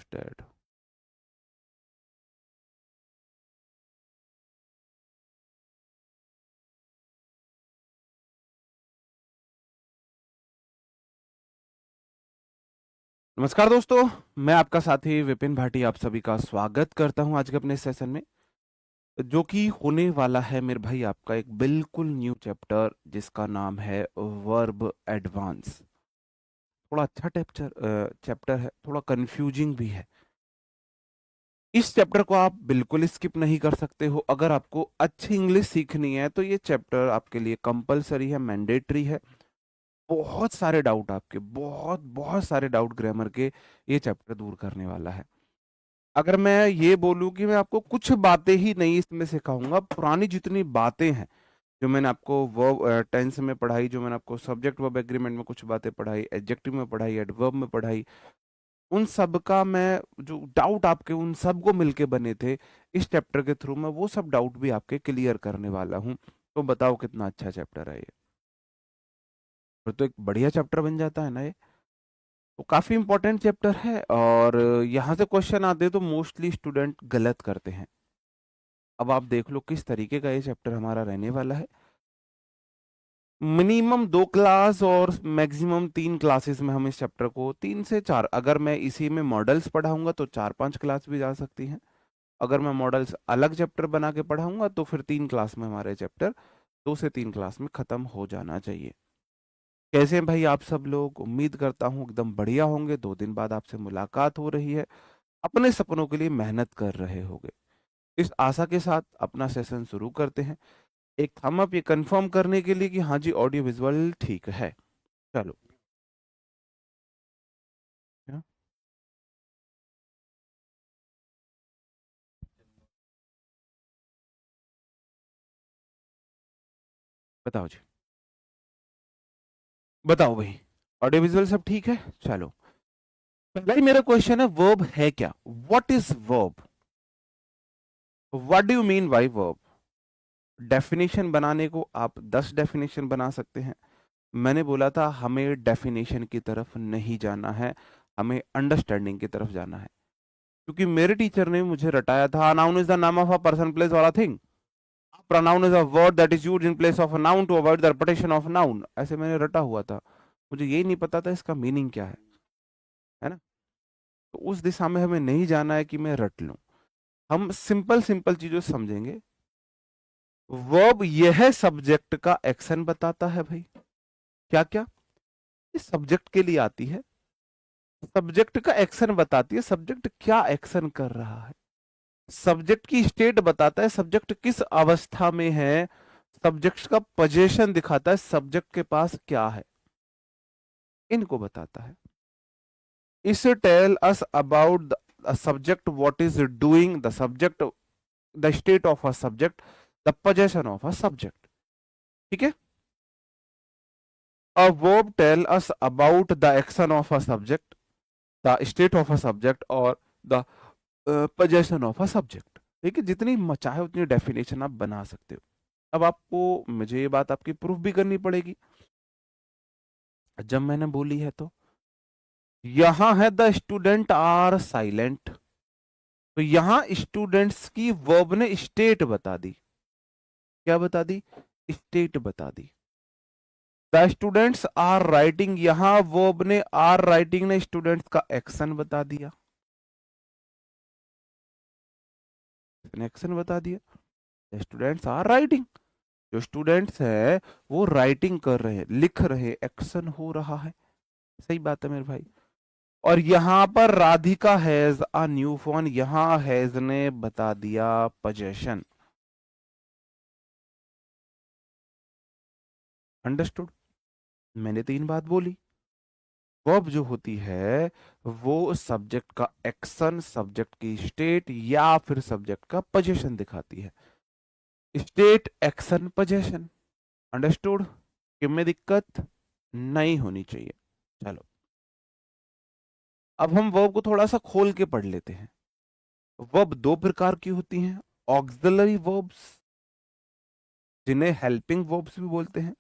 Dead. नमस्कार दोस्तों, मैं आपका साथी विपिन भाटी आप सभी का स्वागत करता हूं आज के अपने सेशन में, जो कि होने वाला है मेरे भाई आपका एक बिल्कुल न्यू चैप्टर जिसका नाम है वर्ब एडवांस। थोड़ा अच्छा चैप्टर है, थोड़ा कंफ्यूजिंग भी है। इस चैप्टर को आप बिल्कुल स्किप नहीं कर सकते हो। अगर आपको अच्छी इंग्लिश सीखनी है तो ये चैप्टर आपके लिए कंपलसरी है, मैंडेटरी है। बहुत सारे डाउट आपके, बहुत बहुत सारे डाउट ग्रामर के ये चैप्टर दूर करने वाला है। अगर मैं ये बोलूँ कि मैं आपको कुछ बातें ही नहीं इसमें सिखाऊंगा, पुरानी जितनी बातें हैं जो मैंने आपको वर्ब टेंस में पढ़ाई, जो मैंने आपको सब्जेक्ट वर्ब एग्रीमेंट में कुछ बातें पढ़ाई, एडजेक्टिव में पढ़ाई, एडवर्ब में पढ़ाई, उन सब का मैं जो डाउट आपके उन सब को मिलके बने थे, इस चैप्टर के थ्रू मैं वो सब डाउट भी आपके क्लियर करने वाला हूँ। तो बताओ कितना अच्छा चैप्टर है ये। फिर तो एक बढ़िया चैप्टर बन जाता है ना ये। तो काफी इंपॉर्टेंट चैप्टर है और यहाँ से क्वेश्चन आते हैं तो मोस्टली स्टूडेंट गलत करते हैं। अब आप देख लो किस तरीके का ये चैप्टर हमारा रहने वाला है। मिनिमम 2 क्लास और मैक्सिमम 3 क्लासेस में हम इस चैप्टर को 3 से 4, अगर मैं इसी में मॉडल्स पढ़ाऊंगा तो 4-5 क्लास भी जा सकती हैं। अगर मैं मॉडल्स अलग चैप्टर बना के पढ़ाऊंगा तो फिर 3 क्लास में हमारे चैप्टर 2 से 3 क्लास में खत्म हो जाना चाहिए। कैसे हैं भाई आप सब लोग? उम्मीद करता हूँ एकदम बढ़िया होंगे। 2 दिन बाद आपसे मुलाकात हो रही है, अपने सपनों के लिए मेहनत कर रहे होंगे। इस आशा के साथ अपना सेशन शुरू करते हैं। एक थम अप ये कंफर्म करने के लिए कि हाँ जी ऑडियो विजुअल ठीक है। चलो। क्या? बताओ जी, बताओ भाई, ऑडियो विजुअल सब ठीक है? चलो, पहला ही मेरा क्वेश्चन है, वर्ब है क्या? What is verb? What do you mean by verb? Definition बनाने को आप 10 डेफिनेशन बना सकते हैं। मैंने बोला था हमें डेफिनेशन की तरफ नहीं जाना है, हमें अंडरस्टैंडिंग की तरफ जाना है। क्योंकि मेरे टीचर ने मुझे रटाया था, नाउन इज द नाम ऑफ अ पर्सन प्लेस और a thing, pronoun is a word that is used in place of a noun to avoid the repetition of noun। ऐसे मैंने रटा हुआ था, मुझे यही नहीं पता था इसका मीनिंग क्या है ना। तो उस दिशा में हमें नहीं जाना है कि मैं रट लूं। हम सिंपल सिंपल चीजों से समझेंगे। वर्ब यह सब्जेक्ट का एक्शन बताता है भाई। क्या क्या? ये सब्जेक्ट के लिए आती है, सब्जेक्ट का एक्शन बताती है, सब्जेक्ट क्या एक्शन कर रहा है, सब्जेक्ट की स्टेट बताता है, सब्जेक्ट किस अवस्था में है, सब्जेक्ट का पोजीशन दिखाता है, सब्जेक्ट के पास क्या है, इनको बताता है। इस tell us about the subject what is doing the subject, the state of a subject, the position of a subject. ठीक है। A verb tell us about the action of a subject, the state of a subject और the possession of a subject। ठीक है, जितनी चाहे उतनी definition आप बना सकते हो। अब आपको मुझे ये बात आपकी प्रूफ भी करनी पड़ेगी जब मैंने बोली है तो। यहां है द स्टूडेंट आर साइलेंट, तो यहां स्टूडेंट्स की वर्ब ने स्टेट बता दी। क्या बता दी? स्टेट बता दी। द स्टूडेंट्स आर राइटिंग, यहां वर्ब ने आर राइटिंग ने स्टूडेंट्स का एक्शन बता दिया, एक्शन बता दिया। स्टूडेंट्स आर राइटिंग, जो स्टूडेंट्स है वो राइटिंग कर रहे हैं, लिख रहे हैं, एक्शन हो रहा है। सही बात है मेरे भाई। और यहां पर Radhika has a new phone, यहां हैज ने बता दिया पोजेशन। अंडरस्टूड? मैंने 3 बात बोली। वर्ब जो होती है वो सब्जेक्ट का एक्शन, सब्जेक्ट की स्टेट या फिर सब्जेक्ट का पोजीशन दिखाती है। State, action, position. अंडरस्टूड? कि में दिक्कत नहीं होनी चाहिए। चलो, अब हम वर्ब को थोड़ा सा खोल के पढ़ लेते हैं। वर्ब 2 प्रकार की होती हैं। ऑक्सिलरी वर्ब्स, जिन्हें हेल्पिंग वर्ब्स भी बोलते हैं,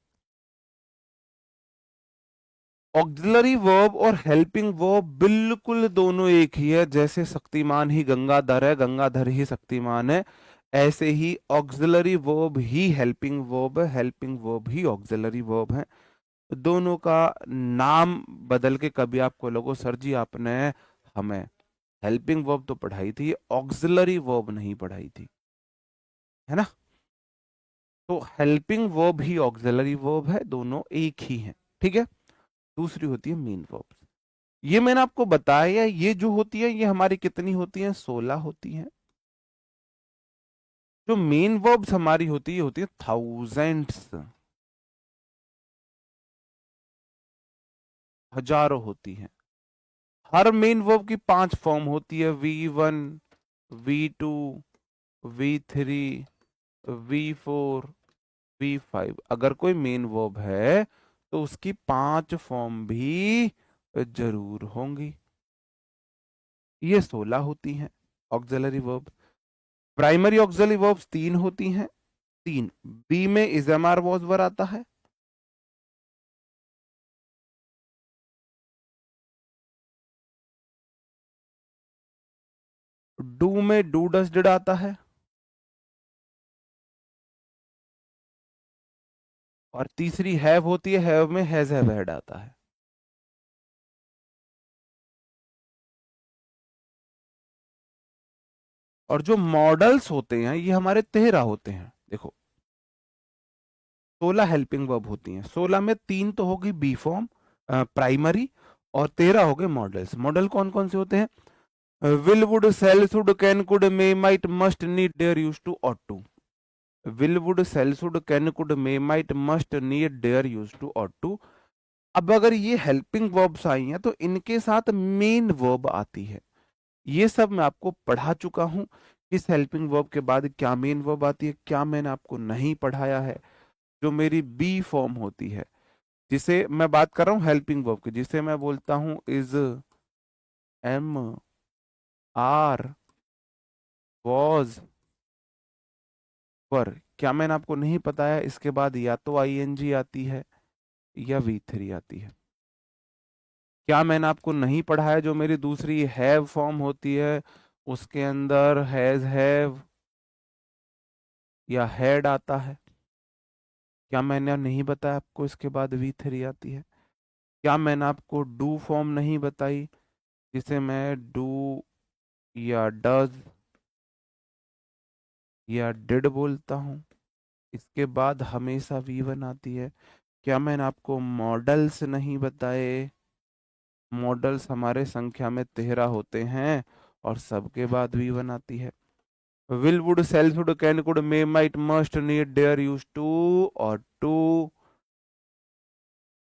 ऑक्सिलरी वर्ब और हेल्पिंग वर्ब बिल्कुल दोनों एक ही है। जैसे शक्तिमान ही गंगाधर है, गंगाधर ही शक्तिमान है, ऐसे ही ऑक्सिलरी वर्ब ही हेल्पिंग वर्ब है, हेल्पिंग वर्ब ही ऑक्सिलरी वर्ब है। दोनों का नाम बदल के कभी आपको लोगों सर जी आपने हमें हेल्पिंग वर्ब तो पढ़ाई थी, ऑक्सिलरी वर्ब नहीं पढ़ाई थी, है ना। तो हेल्पिंग वर्ब ही ऑक्सिलरी वर्ब है, दोनों एक ही हैं, ठीक है। दूसरी होती है मेन वर्ब। ये मैंने आपको बताया, ये जो होती है ये हमारी कितनी होती है, 16 होती है। जो मेन वर्ब्स हमारी होती है थाउजेंड्स, हजारों होती हैं। हर मेन वर्ब की 5 फॉर्म होती है, V1, V2, V3, V4, V5। अगर कोई मेन वर्ब है तो उसकी 5 फॉर्म भी जरूर होंगी। ये 16 होती हैं auxiliary verb. Primary auxiliary verbs 3 होती हैं, 3। बी में is am are was were आता है, डू में डू डस डिड आता है, और तीसरी हैव होती है, हैव में हैज हैव हैड आता है। और जो मॉडल्स होते हैं ये हमारे 13 होते हैं। देखो 16 हेल्पिंग वर्ब होती हैं, 16 में 3 तो होगी बी फॉर्म प्राइमरी, और 13 हो गए मॉडल्स। मॉडल कौन कौन से होते हैं, will would shall should can could may might must need dare use to ought to. Will would shall should can could may might must need dare use to ought to. अब अगर ये helping verbs आई हैं तो इनके साथ main verb आती है। ये सब मैं आपको पढ़ा चुका हूं। किस हेल्पिंग वर्ब के बाद क्या मेन वर्ब आती है, क्या मैंने आपको नहीं पढ़ाया है। जो मेरी बी फॉर्म होती है, जिसे मैं बात कर रहा हूं हेल्पिंग वर्ब की, जिसे मैं बोलता हूं इज, एम, आर, वॉज, पर, क्या मैंने आपको नहीं बताया, इसके बाद या तो आईएनजी आती है या V3 आती है। क्या मैंने आपको नहीं पढ़ाया, जो मेरी दूसरी हैव फॉर्म होती है उसके अंदर हैज हैव या हैड आता है। क्या मैंने नहीं बताया आपको इसके बाद V3 आती है। क्या मैंने आपको डू फॉर्म नहीं बताई, जिसे मैं डू या डज या डिड बोलता हूँ, इसके बाद हमेशा V1 आती है। क्या मैंने आपको मॉडल्स नहीं बताए, मॉडल्स हमारे संख्या में 13 होते हैं और सबके बाद V1 आती है। Will would shall should can could may might must need dare use to ought to.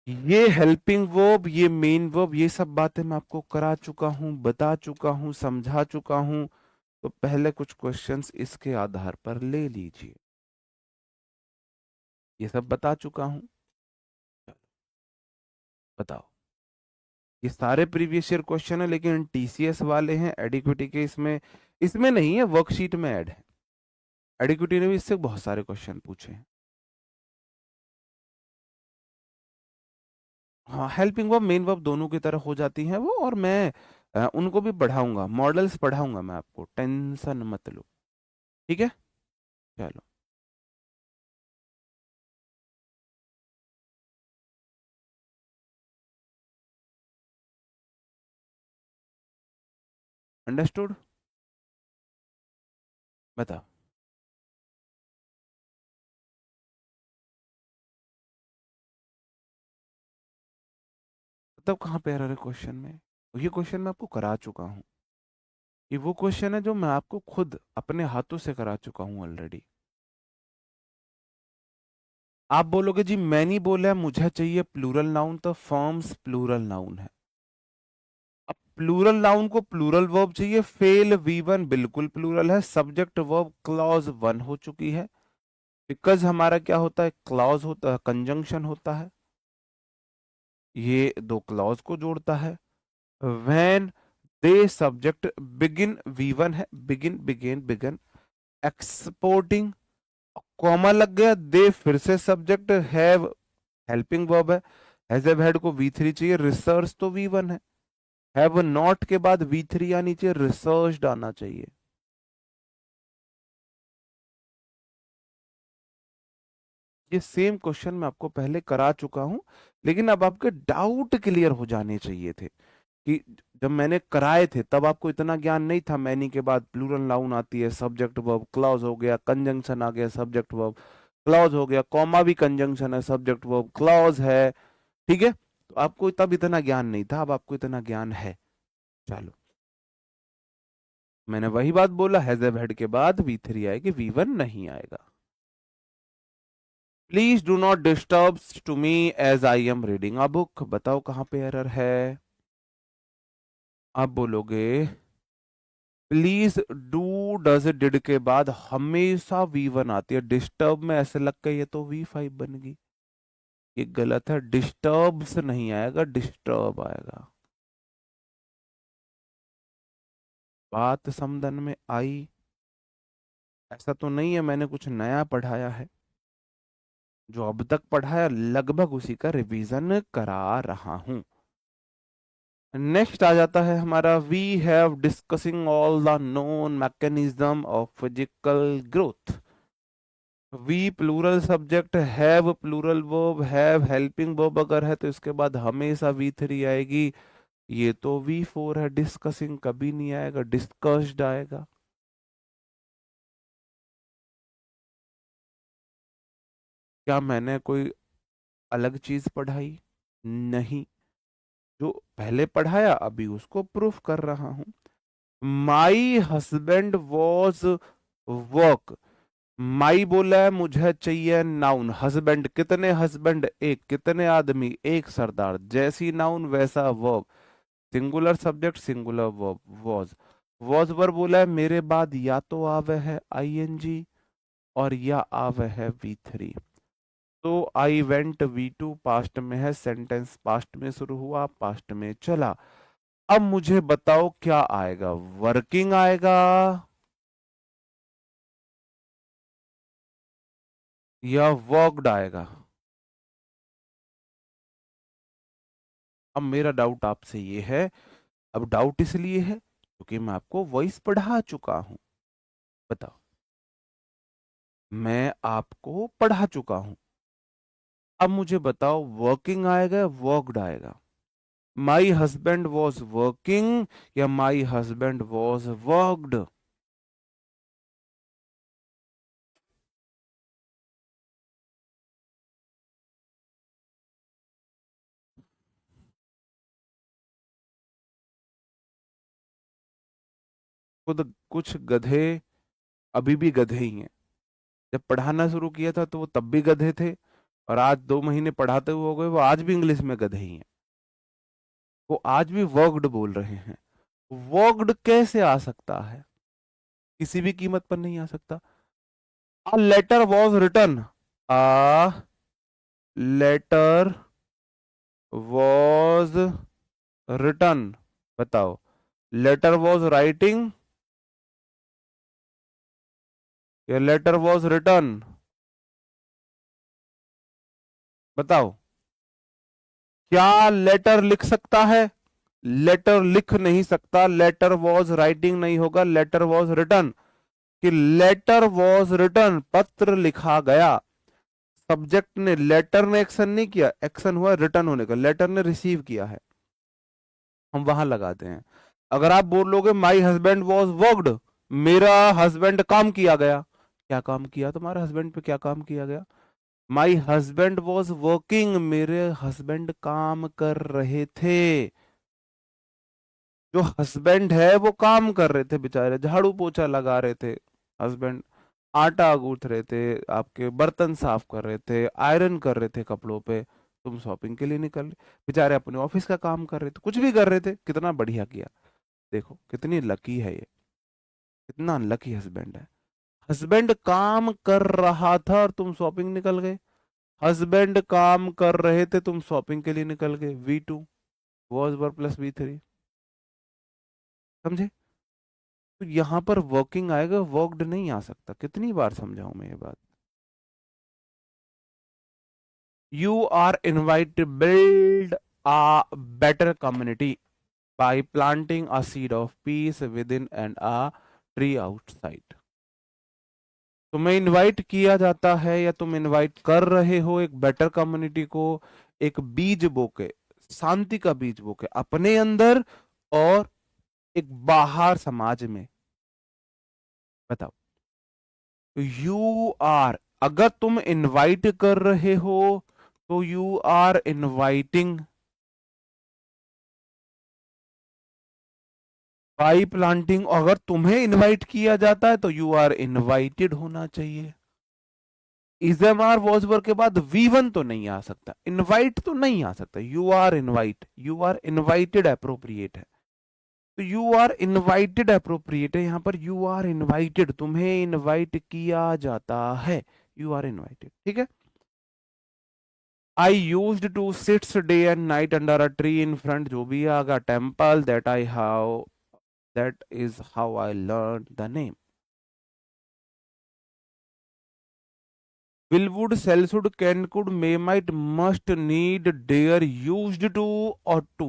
ये हेल्पिंग वर्ब, ये मेन वर्ब, ये सब बातें मैं आपको करा चुका हूं, बता चुका हूं, समझा चुका हूं। तो पहले कुछ क्वेश्चंस इसके आधार पर ले लीजिए। ये सब बता चुका हूं, बताओ। ये सारे प्रीवियस ईयर क्वेश्चन है, लेकिन टीसीएस वाले हैं एडिक्विटी के, इसमें इसमें नहीं है, वर्कशीट में ऐड है। एडिक्विटी ने भी इससे बहुत सारे क्वेश्चन पूछे हैं। हाँ, हेल्पिंग वर्ब मेन वर्ब दोनों की तरह हो जाती हैं वो, और मैं उनको भी पढ़ाऊंगा, मॉडल्स पढ़ाऊंगा मैं आपको, टेंशन मत लो, ठीक है। चलो, अंडरस्टूड। बताओ। तब कहाँ पे एरर है क्वेश्चन में, ये क्वेश्चन मैं आपको करा चुका हूँ। ये वो क्वेश्चन है जो मैं आपको खुद अपने हाथों से करा चुका हूँ ऑलरेडी। आप बोलोगे जी मैं नहीं बोला, मुझे चाहिए प्लूरल नाउन, तो फॉर्म्स प्लूरल नाउन है। अब प्लूरल नाउन को प्लूरल वर्ब चाहिए, फेल V1 बिल्कुल प्लूरल है, सब्जेक्ट वर्ब क्लॉज 1 हो चुकी है। बिकॉज हमारा क्या होता है, क्लॉज होता है, कंजंक्शन होता है, ये दो क्लॉज को जोड़ता है। When they subject begin, V1 है, begin began begun, exporting, comma लग गया, दे फिर से सब्जेक्ट, हैव हेल्पिंग वर्ब है, हैज हैव हैड को V3 चाहिए, रिसर्च तो V1 है। हैव नॉट के बाद V3 आनी चाहिए, रिसर्च आना चाहिए। ये सेम क्वेश्चन मैं आपको पहले करा चुका हूं, लेकिन अब आपके डाउट क्लियर हो जाने चाहिए थे कि जब मैंने कराए थे तब आपको इतना ज्ञान नहीं था। मैनी के बाद प्लूरल नाउन आती है, सब्जेक्ट वर्ब क्लॉज हो गया, कंजंक्शन आ गया, सब्जेक्ट वर्ब क्लॉज हो गया, कॉमा भी कंजंक्शन है, सब्जेक्ट वर्ब क्लॉज है। ठीक है, तो आपको तब इतना ज्ञान नहीं था, अब आपको इतना ज्ञान है। चलो, मैंने वही बात बोला, हैज हैव हैड के बाद V3 आएगी, V1 नहीं आएगा। Please do not disturb to me as I am reading a book. बताओ कहां पे एरर है। आप बोलोगे प्लीज डू डज डिड के बाद हमेशा V1 आती है, डिस्टर्ब में ऐसे लग के ये तो V5 बन गई। ये गलत है, डिस्टर्ब्स नहीं आएगा, डिस्टर्ब आएगा। बात समझन में आई? ऐसा तो नहीं है मैंने कुछ नया पढ़ाया है, जो अब तक पढ़ाया लगभग उसी का रिवीजन करा रहा हूं। नेक्स्ट आ जाता है हमारा, we have discussing all the known mechanism of physical growth. We plural subject, have plural verb, have helping verb अगर है तो इसके बाद हमेशा V3 आएगी। ये तो V4 है, डिस्कसिंग कभी नहीं आएगा, डिस्कस्ड आएगा। क्या मैंने कोई अलग चीज पढ़ाई? नहीं, जो पहले पढ़ाया अभी उसको प्रूफ कर रहा हूं। My husband was work. माई बोला है मुझे चाहिए नाउन, हस्बैंड कितने हस्बैंड? एक, कितने आदमी? एक सरदार। जैसी नाउन वैसा verb, singular subject singular verb, was verb बोला है मेरे बाद या तो आवे है ING और या आवे है V3। तो आई वेंट V2 पास्ट में है, सेंटेंस पास्ट में शुरू हुआ, पास्ट में चला। अब मुझे बताओ क्या आएगा, वर्किंग आएगा या वर्कड आएगा? अब मेरा डाउट आपसे ये है, अब डाउट इसलिए है क्योंकि मैं आपको वॉइस पढ़ा चुका हूं। बताओ, मैं आपको पढ़ा चुका हूं, अब मुझे बताओ वर्किंग आएगा या वर्कड आएगा? माई हस्बैंड वॉज वर्किंग या माई हस्बैंड वॉज वर्कड? खुद कुछ गधे अभी भी गधे ही हैं। जब पढ़ाना शुरू किया था तो वो तब भी गधे थे, और आज 2 महीने पढ़ाते हुए हो गए वो आज भी इंग्लिश में गधे ही हैं। वो आज भी वर्कड बोल रहे हैं। वर्कड कैसे आ सकता है? किसी भी कीमत पर नहीं आ सकता। A letter was written, a letter was written. बताओ, लेटर वॉज राइटिंग या लेटर वॉज रिटन? बताओ, क्या लेटर लिख सकता है? लेटर लिख नहीं सकता। लेटर वॉज राइटिंग नहीं होगा, लेटर वॉज रिटन। कि लेटर वॉज रिटन, पत्र लिखा गया। सब्जेक्ट ने, लेटर ने एक्शन नहीं किया, एक्शन हुआ रिटर्न होने का, लेटर ने रिसीव किया है, हम वहां लगाते हैं। अगर आप बोलोगे माई हस्बैंड वॉज वर्कड, मेरा हस्बैंड काम किया गया, क्या काम किया तुम्हारे हस्बैंड पे, क्या काम किया गया? माई हस्बैंड वॉज वर्किंग, मेरे हस्बैंड काम कर रहे थे। जो हस्बैंड है वो काम कर रहे थे बेचारे, झाड़ू पोछा लगा रहे थे हस्बैंड, आटा गूंथ रहे थे, आपके बर्तन साफ कर रहे थे, आयरन कर रहे थे कपड़ों पे। तुम शॉपिंग के लिए निकल रहे, बेचारे अपने ऑफिस का काम कर रहे थे, कुछ भी कर रहे थे। कितना बढ़िया किया, देखो कितनी लकी है ये, कितना अनलकी हस्बैंड है। हस्बैंड काम कर रहा था और तुम शॉपिंग निकल गए। हस्बैंड काम कर रहे थे, तुम शॉपिंग के लिए निकल गए। V2 was verb plus V3। समझे? तो यहां पर वर्किंग आएगा, वर्कड नहीं आ सकता। कितनी बार समझाऊं मैं ये बात? You are invited to build a better community by planting a seed of peace within and a tree outside. तुम्हें इनवाइट किया जाता है या तुम इनवाइट कर रहे हो एक बेटर कम्युनिटी को, एक बीज बोके, शांति का बीज बोके अपने अंदर और एक बाहर समाज में। बताओ, यू आर, अगर तुम इनवाइट कर रहे हो तो you are inviting by planting. अगर तुम्हें इनवाइट किया जाता है तो यू आर इनवाइटेड होना चाहिए। इजएमआर वॉजवर के बाद वी1 तो नहीं आ सकता, इनवाइट तो नहीं आ सकता। You are invite, you are invited appropriate है, तो यू आर इनवाइटेड अप्रोप्रिएट है। यहां पर यू आर इनवाइटेड, तुम्हें इनवाइट किया जाता है, यू आर इनवाइटेड। ठीक है। I used to sits day and night under a tree in front, जो भी आगा temple that I have, that is how I learn the name. Willwood, Sellswood, Kenwood, Maymight, must, need, dare, used to, ought to।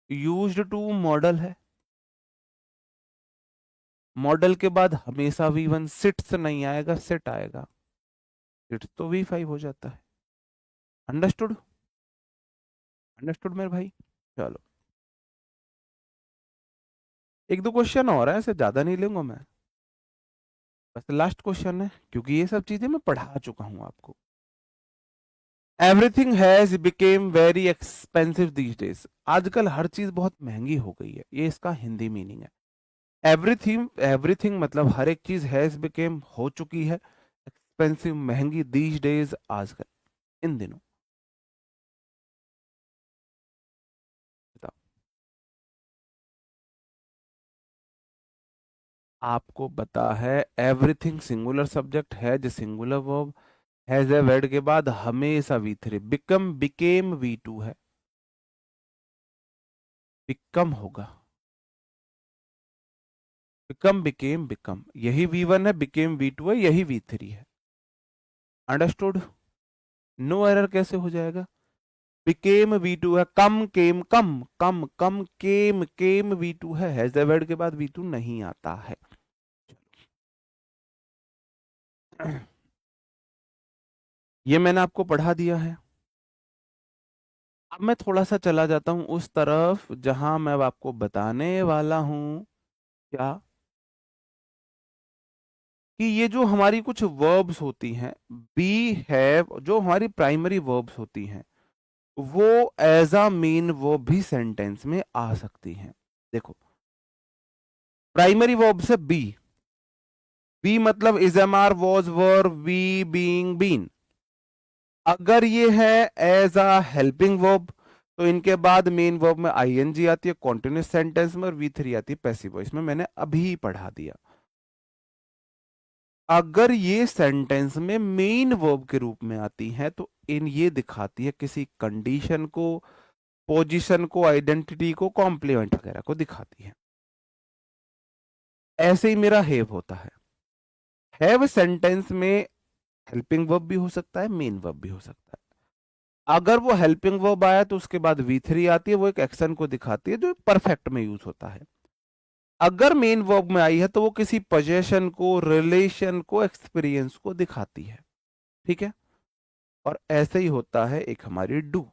Used to modal है, modal के बाद हमेशा V1, seats नहीं आएगा, seat आएगा। सिट्स तो वी5 हो जाता है। अंडरस्टूड, अंडरस्टूड मेरे भाई। चलो, एक दो क्वेश्चन और है, ऐसे ज्यादा नहीं लूंगा मैं, बस लास्ट क्वेश्चन है, क्योंकि ये सब चीजें मैं पढ़ा चुका हूं आपको। Everything has became very expensive these days. आजकल हर चीज बहुत महंगी हो गई है, ये इसका हिंदी मीनिंग है। एवरीथिंग, एवरीथिंग मतलब हर एक चीज हैज बिकेम हो चुकी है, एक्सपेंसिव महंगी, दीज डेज आजकल, इन दिनों। बताओ, आपको पता है एवरीथिंग सिंगुलर सब्जेक्ट है, जो singular verb, has a word के बाद हमेशा वी3, बिकम बिकेम वी2 है, बिकम होगा, बिकम बिकेम बिकम, यही वी1 है, बिकेम वी2 है, यही वी3 है। अंडरस्टूड। नो एरर कैसे हो जाएगा? बिकेम वी2 है, कम केम कम, कम कम केम केम वी2 है, हैज ए वर्ड के बाद वी2 नहीं आता है। ये मैंने आपको पढ़ा दिया है। अब मैं थोड़ा सा चला जाता हूं उस तरफ जहां मैं अब आपको बताने वाला हूं क्या, कि ये जो हमारी कुछ वर्ब्स होती हैं, बी हैव, जो हमारी प्राइमरी वर्ब्स होती हैं, वो एज अ मेन वर्ब भी सेंटेंस में आ सकती हैं। देखो, प्राइमरी वर्ब से बी, बी मतलब is am are was were be being been. अगर ये है एज अ हेल्पिंग वर्ब तो इनके बाद मेन वर्ब में आईएनजी आती है कॉन्टिन्यूस सेंटेंस में, और वी3 आती है पैसिव वॉइस में, मैंने अभी पढ़ा दिया। अगर ये सेंटेंस में मेन वर्ब के रूप में आती हैं तो इन ये दिखाती है किसी कंडीशन को, पोजीशन को, आइडेंटिटी को, कॉम्प्लीमेंट वगैरह को दिखाती है। ऐसे ही मेरा हैव होता है, हैव सेंटेंस में हेल्पिंग वर्ब भी हो सकता है, मेन वर्ब भी हो सकता है। अगर वो हेल्पिंग वर्ब आया तो उसके बाद वी3 आती है, वो एक एक्शन को दिखाती है जो परफेक्ट में यूज होता है। अगर मेन वर्ब में आई है तो वो किसी पोजीशन को, रिलेशन को, एक्सपीरियंस को दिखाती है। ठीक है। और ऐसे ही होता है एक हमारी डू।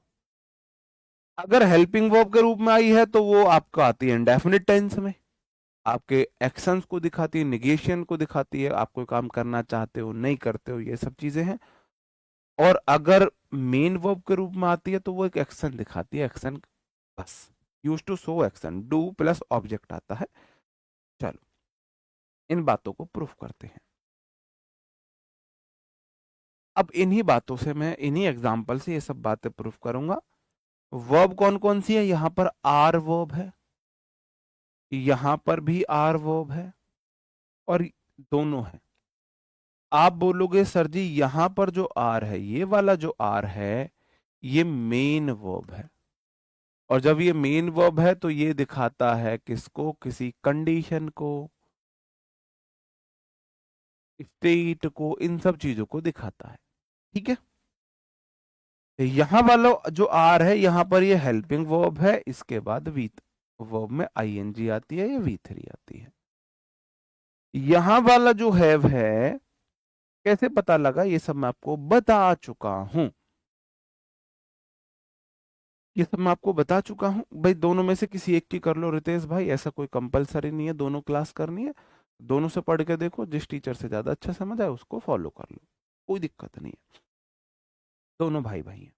अगर हेल्पिंग वर्ब के रूप में आई है तो वो आपको आती है इंडेफिनिट टेंस में, आपके एक्शंस को दिखाती है, निगेशन को दिखाती है, आप कोई काम करना चाहते हो नहीं करते हो, ये सब चीजें हैं। और अगर मेन वर्ब के रूप में आती है तो वो एक एक्शन दिखाती है, एक्शन बस, use to show action, do plus object आता है। चलो, इन बातों को प्रूफ करते हैं। अब इन्हीं बातों से मैं, इन्हीं एग्जाम्पल से ये सब बातें प्रूफ करूंगा। वर्ब कौन कौन सी है? यहां पर आर वर्ब है, यहां पर भी आर वर्ब है, और दोनों है। आप बोलोगे सर जी यहां पर जो आर है, ये वाला जो आर है, ये मेन वर्ब है, और जब ये मेन वर्ब है तो ये दिखाता है किसको? किसी कंडीशन को, स्टेट को, इन सब चीजों को दिखाता है। ठीक है। यहां वाला जो आर है यहां पर ये हेल्पिंग वर्ब है, इसके बाद वी वर्ब में आईएनजी आती है, ये V3 आती है। यहां वाला जो हैव है कैसे पता लगा, ये सब मैं आपको बता चुका हूं। ये सब मैं आपको बता चुका हूं भाई, दोनों में से किसी एक की कर लो रितेश भाई, ऐसा कोई कंपलसरी नहीं है, दोनों क्लास करनी है। दोनों से पढ़ के देखो, जिस टीचर से ज्यादा अच्छा समझ आए उसको फॉलो कर लो, कोई दिक्कत नहीं है, दोनों भाई भाई हैं।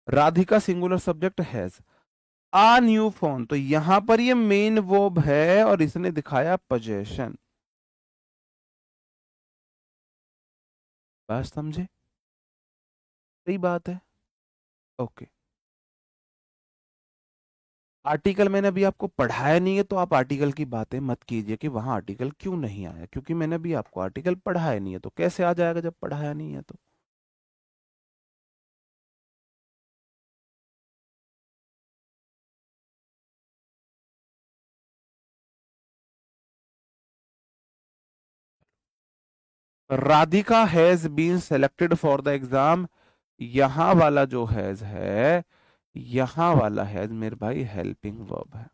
Radhika singular subject has a new phone, तो यहां पर ये मेन वर्ब है और इसने दिखाया पोजेशन। बात समझे? सही बात है। ओके, आर्टिकल मैंने अभी आपको पढ़ाया नहीं है, तो आप आर्टिकल की बातें मत कीजिए कि वहां आर्टिकल क्यों नहीं आया, क्योंकि मैंने अभी आपको आर्टिकल पढ़ाया नहीं है, तो कैसे आ जाएगा जब पढ़ाया नहीं है तो। Radhika has been selected for the exam, यहां वाला जो हैज है, यहां वाला हैज मेरे भाई हेल्पिंग वर्ब है,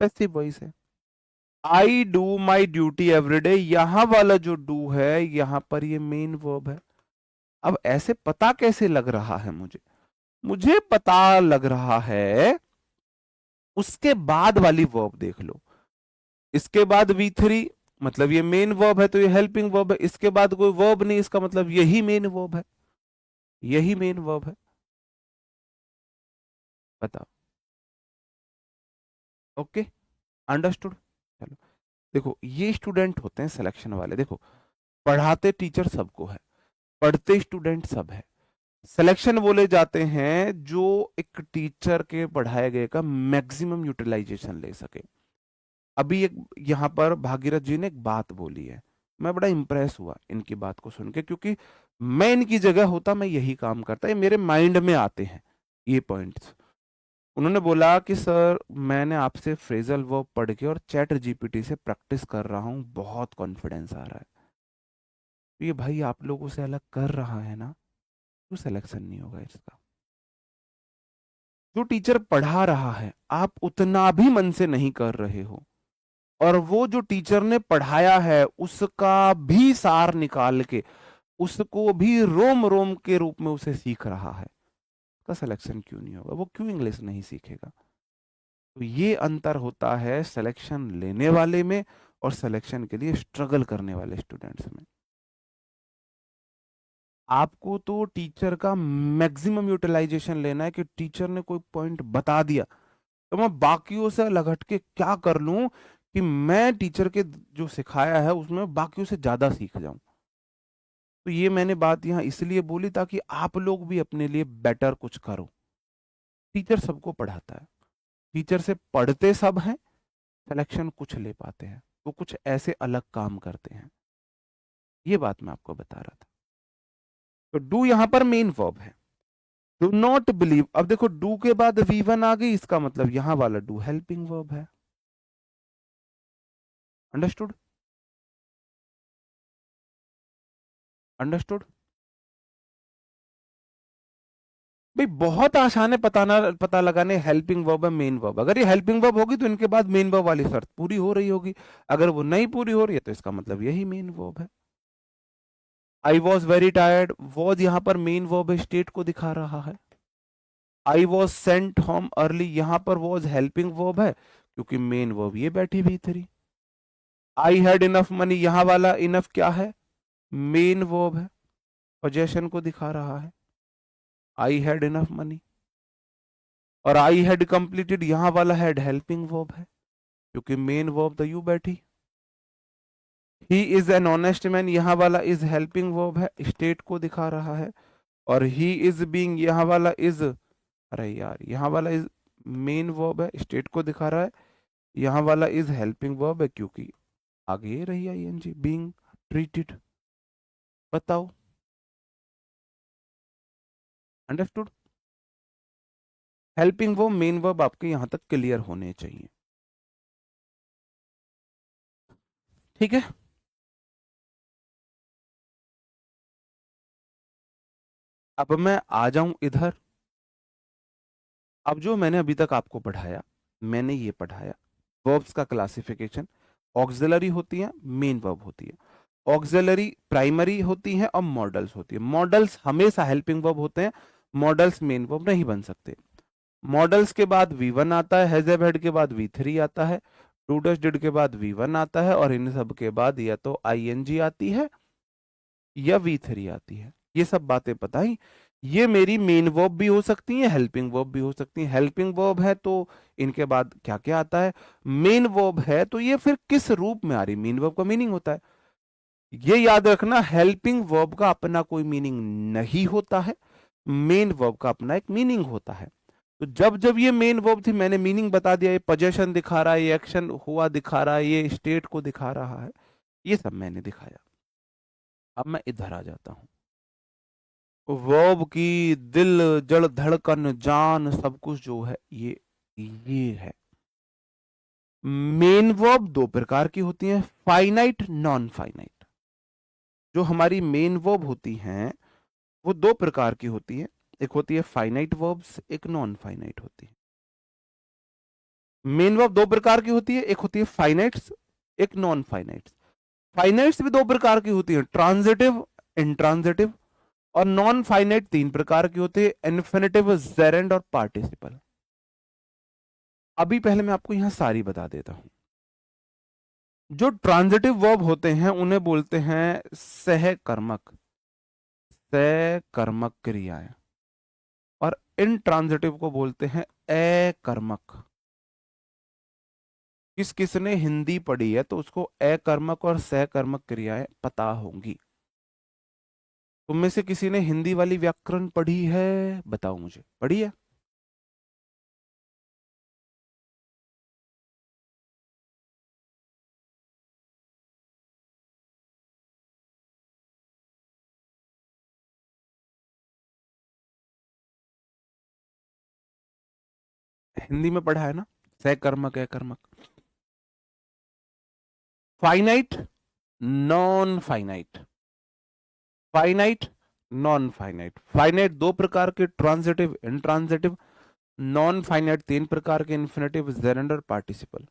पैसिव वॉइस है। I do my duty everyday, यहां वाला जो डू है यहां पर ये मेन वर्ब है। अब ऐसे पता कैसे लग रहा है मुझे, मुझे पता लग रहा है उसके बाद वाली वर्ब देख लो, इसके बाद V3, मतलब ये मेन वर्ब है तो ये हेल्पिंग वर्ब है, इसके बाद कोई वर्ब नहीं, इसका मतलब यही मेन वर्ब है, यही मेन वर्ब है। बताओ। Okay, understood. चलो, देखो ये स्टूडेंट होते हैं सिलेक्शन वाले, देखो पढ़ाते टीचर सबको है, पढ़ते स्टूडेंट सब है। सिलेक्शन बोले जाते हैं जो एक टीचर के पढ़ाए गए का मैक्सिमम यूटिलाइजेशन ले सके। अभी एक यहाँ पर भागीरथ जी ने एक बात बोली है, मैं बड़ा इंप्रेस हुआ इनकी बात को सुन के, क्योंकि मैं इनकी जगह होता मैं यही काम करता, ये मेरे माइंड में आते हैं ये पॉइंट्स। उन्होंने बोला कि सर मैंने आपसे फ्रेजल वर्ब पढ़ के और चैट जीपीटी से प्रैक्टिस कर रहा हूँ, बहुत कॉन्फिडेंस आ रहा है। तो ये भाई आप लोगों से अलग कर रहा है ना, तो सिलेक्शन नहीं होगा इसका। जो टीचर पढ़ा रहा है आप उतना भी मन से नहीं कर रहे हो, और वो जो टीचर ने पढ़ाया है उसका भी सार निकाल के उसको भी रोम रोम के रूप में उसे सीख रहा है, उसका सिलेक्शन क्यों नहीं होगा, वो क्यों इंग्लिश नहीं सीखेगा। तो ये अंतर होता है सिलेक्शन लेने वाले में और सिलेक्शन के लिए स्ट्रगल करने वाले स्टूडेंट्स में। आपको तो टीचर का मैक्सिमम यूटिलाइजेशन लेना है, कि टीचर ने कोई पॉइंट बता दिया तो मैं बाकियों से अलग हट के क्या कर लूं कि मैं टीचर के जो सिखाया है उसमें बाकियों से ज्यादा सीख जाऊं। तो ये मैंने बात यहाँ इसलिए बोली ताकि आप लोग भी अपने लिए बेटर कुछ करो। टीचर सबको पढ़ाता है, टीचर से पढ़ते सब हैं, सिलेक्शन कुछ ले पाते हैं, वो कुछ ऐसे अलग काम करते हैं। ये बात मैं आपको बता रहा था। तो डू यहां पर मेन वर्ब है। डू नॉट बिलीव, अब देखो डू के बाद V1 आ गई, इसका मतलब यहां वाला डू हेल्पिंग वर्ब है। अंडरस्टूड? अंडरस्टूड? भाई बहुत आसान है पता लगाने हेल्पिंग वर्ब है मेन वर्ब, अगर ये हेल्पिंग वर्ब होगी तो इनके बाद मेन वर्ब वाली शर्त पूरी हो रही होगी, अगर वो नहीं पूरी हो रही है तो इसका मतलब यही मेन वर्ब है। I was very tired, was यहां पर मेन वर्ब है, स्टेट को दिखा रहा है। I was sent home early, यहां पर वॉज हेल्पिंग वर्ब है क्योंकि मेन वर्ब ये बैठी V3। I had enough money, यहां वाला इनफ क्या है, मेन वर्ब है, पोजेशन को दिखा रहा है, आई हैड इनफ मनी। और आई हैड कंप्लीटेड, यहां वाला हैड हेल्पिंग वर्ब है क्योंकि मेन वर्ब द यू बैठी। He is an honest man, यहां वाला इज हेल्पिंग वर्ब है, स्टेट को दिखा रहा है। और ही इज बीइंग, यहां वाला इज, अरे यार यहां वाला इज मेन वर्ब है, स्टेट को दिखा रहा है। यहां वाला इज हेल्पिंग वर्ब है क्योंकि आगे रही आईएनजी बीइंग ट्रीटेड। बताओ, understood? Helping verb main verb आपके यहां तक क्लियर होने चाहिए, ठीक है। अब मैं आ जाऊं इधर। अब जो मैंने अभी तक आपको पढ़ाया, मैंने ये पढ़ाया वर्ब्स का क्लासिफिकेशन। ऑक्सिलरी होती है, मेन वर्ब होती है। ऑक्सिलरी प्राइमरी होती है और मॉडल्स होती है। मॉडल्स हमेशा हेल्पिंग वर्ब होते हैं, मॉडल्स मेन वर्ब नहीं बन सकते। मॉडल्स के बाद V1 आता है, हैज हैव हैड के बाद V3 आता है, डू डज डिड के बाद V1 आता है, और इन सब के बाद या तो ING आती है या V3 आती है। ये सब बातें पता ही। ये मेरी मेन वर्ब भी हो सकती है, हेल्पिंग वर्ब भी हो सकती है। हेल्पिंग वर्ब है तो इनके बाद क्या क्या आता है। मेन वर्ब है तो ये फिर किस रूप में आ रही, मेन वर्ब का मीनिंग होता है। ये याद रखना, हेल्पिंग वर्ब का अपना कोई मीनिंग नहीं होता है, मेन वर्ब का अपना एक मीनिंग होता है। तो जब जब ये मेन वर्ब थी मैंने मीनिंग बता दिया, ये पोजेशन दिखा रहा है, ये एक्शन हुआ दिखा रहा है, ये स्टेट को दिखा रहा है, ये सब मैंने दिखाया। अब मैं इधर आ जाता हूं। वर्ब की दिल जड़ धड़कन जान सब कुछ जो है ये है। मेन वर्ब दो प्रकार की होती है, फाइनाइट नॉन फाइनाइट। जो हमारी मेन वर्ब होती हैं वो दो प्रकार की होती है, एक होती है फाइनाइट वर्ब्स, एक नॉन फाइनाइट होती है। मेन वर्ब दो प्रकार की होती है, एक होती है फाइनाइट्स, एक नॉन फाइनाइट्स। फाइनाइट्स भी दो प्रकार की होती है, ट्रांजिटिव, इंट्रांजिटिव। और नॉन फाइनाइट तीन प्रकार की होती है, इन्फिनिटिव, जेरेंड और पार्टिसिपल। अभी पहले मैं आपको यहां सारी बता देता हूं। जो ट्रांजिटिव वर्ब होते हैं उन्हें बोलते हैं सहकर्मक, सहकर्मक क्रियाएं। और इंट्रांजिटिव को बोलते हैं अकर्मक। किस किसने हिंदी पढ़ी है तो उसको अकर्मक और सहकर्मक क्रियाएं पता होंगी। तुम में से किसी ने हिंदी वाली व्याकरण पढ़ी है? बताओ मुझे, पढ़ी है? हिंदी में पढ़ा है ना, सहकर्मक अकर्मक। Finite, non finite. Finite, non finite. Finite दो प्रकार के, ट्रांजिटिव, इंट्रांजिटिव। नॉन फाइनाइट तीन प्रकार के, इन्फिनेटिव, जेरेंडर, पार्टिसिपल।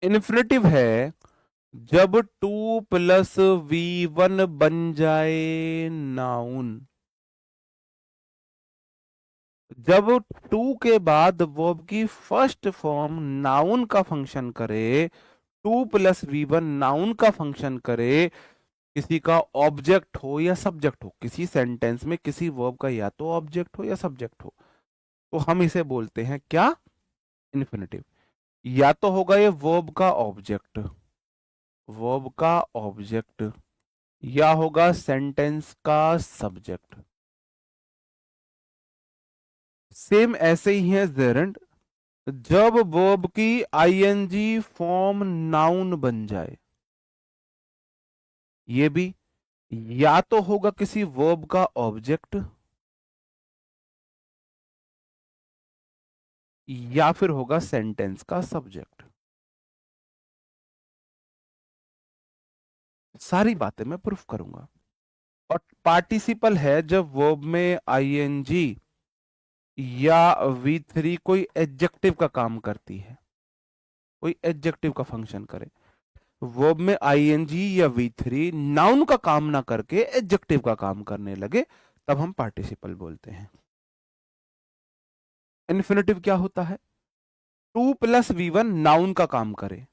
इन्फिनेटिव है जब टू प्लस V1 बन जाए नाउन। जब टू के बाद वर्ब की फर्स्ट फॉर्म नाउन का फंक्शन करे, टू प्लस V1 नाउन का फंक्शन करे, किसी का ऑब्जेक्ट हो या सब्जेक्ट हो, किसी सेंटेंस में किसी वर्ब का या तो ऑब्जेक्ट हो या सब्जेक्ट हो, तो हम इसे बोलते हैं क्या? इन्फिनेटिव। या तो होगा ये वर्ब का ऑब्जेक्ट, वर्ब का ऑब्जेक्ट, या होगा सेंटेंस का सब्जेक्ट। सेम ऐसे ही है जेरेंड, जब वर्ब की आईएनजी फॉर्म नाउन बन जाए। ये भी या तो होगा किसी वर्ब का ऑब्जेक्ट या फिर होगा सेंटेंस का सब्जेक्ट। सारी बातें मैं प्रूफ करूंगा। और पार्टिसिपल है जब वर्ब में आईएनजी या V3 कोई एडजेक्टिव का काम करती है, कोई एडजेक्टिव का फंक्शन करे। वर्ब में आईएनजी या V3 नाउन का काम ना करके एडजेक्टिव का काम करने लगे, तब हम पार्टिसिपल बोलते हैं। इन्फिनेटिव क्या होता है? टू प्लस V1 नाउन का काम करे।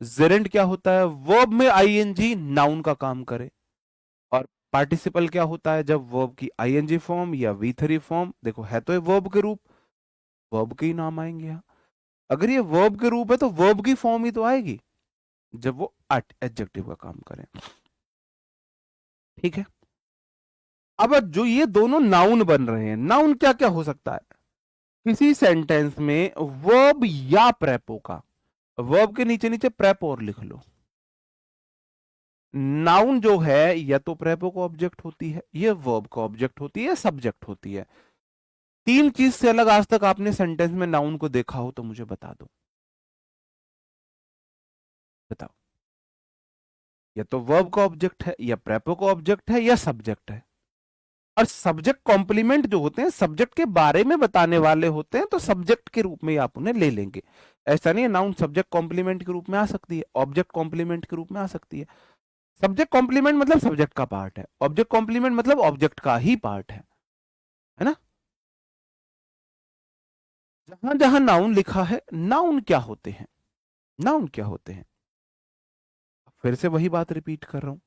जेरेंड क्या होता है? वर्ब में आईएनजी नाउन का काम करे। और पार्टिसिपल क्या होता है? जब वर्ब की आईएनजी फॉर्म या V3 फॉर्म, देखो है तो ये वर्ब के रूप, वर्ब के ही नाम आएंगे यहाँ। अगर ये वर्ब के रूप है तो वर्ब की फॉर्म ही तो आएगी जब वो एडजेक्टिव का काम करें। ठीक है। अब जो ये दोनों नाउन बन रहे हैं, नाउन क्या क्या हो सकता है? किसी सेंटेंस में वर्ब या प्रेपो का, वर्ब के नीचे नीचे प्रेपो और लिख लो। नाउन जो है या तो प्रेपो को ऑब्जेक्ट होती है, ये वर्ब को ऑब्जेक्ट होती है, सब्जेक्ट होती है। तीन चीज से अलग आज तक आपने सेंटेंस में नाउन को देखा हो तो मुझे बता दो, बताओ। या तो वर्ब का ऑब्जेक्ट है, या प्रेपो का ऑब्जेक्ट है, या सब्जेक्ट है। और सब्जेक्ट कॉम्प्लीमेंट जो होते हैं सब्जेक्ट के बारे में बताने वाले होते हैं, तो सब्जेक्ट के रूप में आप उन्हें ले लेंगे। ऐसा नहीं है, नाउन सब्जेक्ट कॉम्प्लीमेंट के रूप में आ सकती है, ऑब्जेक्ट कॉम्प्लीमेंट के रूप में आ सकती है। सब्जेक्ट कॉम्प्लीमेंट मतलब सब्जेक्ट का पार्ट है, ऑब्जेक्ट कॉम्प्लीमेंट मतलब ऑब्जेक्ट का ही पार्ट है ना। जहां जहां नाउन लिखा है, नाउन क्या होते हैं, नाउन क्या होते हैं, फिर से वही बात रिपीट कर रहा हूं।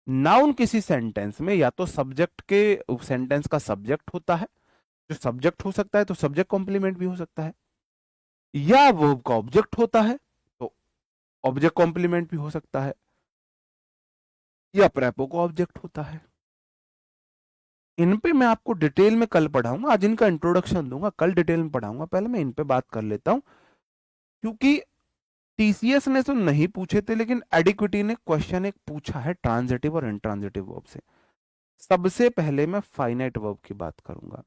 नाउन किसी सेंटेंस में या तो सब्जेक्ट के, सेंटेंस का सब्जेक्ट होता है, जो सब्जेक्ट हो सकता है तो सब्जेक्ट कॉम्प्लीमेंट भी हो सकता है, या वर्ब का ऑब्जेक्ट होता है तो ऑब्जेक्ट कॉम्प्लीमेंट भी हो सकता है, या प्रेपो का ऑब्जेक्ट होता है। इन पे मैं आपको डिटेल में कल पढ़ाऊंगा, आज इनका इंट्रोडक्शन दूंगा, कल डिटेल में पढ़ाऊंगा। पहले मैं इन पे बात कर लेता हूं, क्योंकि टीसीएस ने तो नहीं पूछे थे, लेकिन एडिक्विटी ने क्वेश्चन एक पूछा है ट्रांजिटिव और इंट्रांजिटिव वर्ब से। सबसे पहले मैं फाइनाइट वर्ब की बात करूंगा।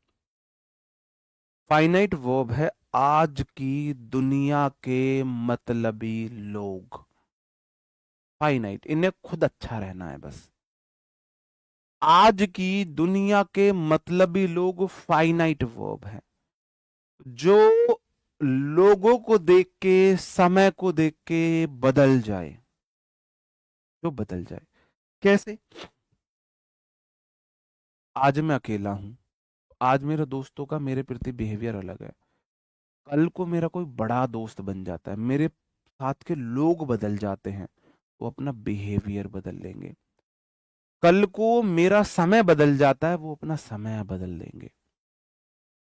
फाइनाइट वर्ब है आज की दुनिया के मतलबी लोग। फाइनाइट, इन्हें खुद अच्छा रहना है बस। आज की दुनिया के मतलबी लोग फाइनाइट वर्ब है, जो लोगों को देख के, समय को देख के बदल जाए, जो बदल जाए। कैसे? आज मैं अकेला हूं, आज मेरे दोस्तों का मेरे प्रति बिहेवियर अलग है, कल को मेरा कोई बड़ा दोस्त बन जाता है, मेरे साथ के लोग बदल जाते हैं, वो अपना बिहेवियर बदल लेंगे। कल को मेरा समय बदल जाता है, वो अपना समय बदल देंगे।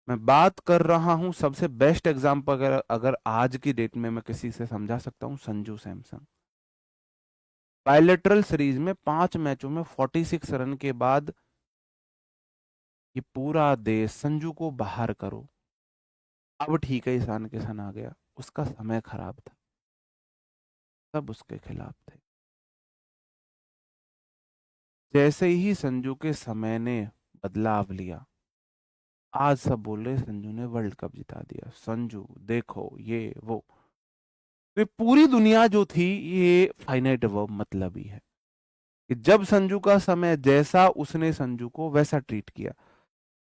मैं बात कर रहा हूं, सबसे बेस्ट एग्जाम्पल अगर आज की डेट में मैं किसी से समझा सकता हूं, संजू सैमसन। बायलेटरल सीरीज में 5 मैचों में 46 रन के बाद ये पूरा देश संजू को बाहर करो, अब ठीक है ईशान किशन आ गया, उसका समय खराब था, सब उसके खिलाफ थे। जैसे ही संजू के समय ने बदलाव लिया, आज सब बोल रहे संजू ने वर्ल्ड कप जिता दिया, संजू देखो ये वो। तो ये पूरी दुनिया जो थी, ये फाइनाइट वर्ब मतलब ही है कि जब संजू का समय जैसा, उसने संजू को वैसा ट्रीट किया।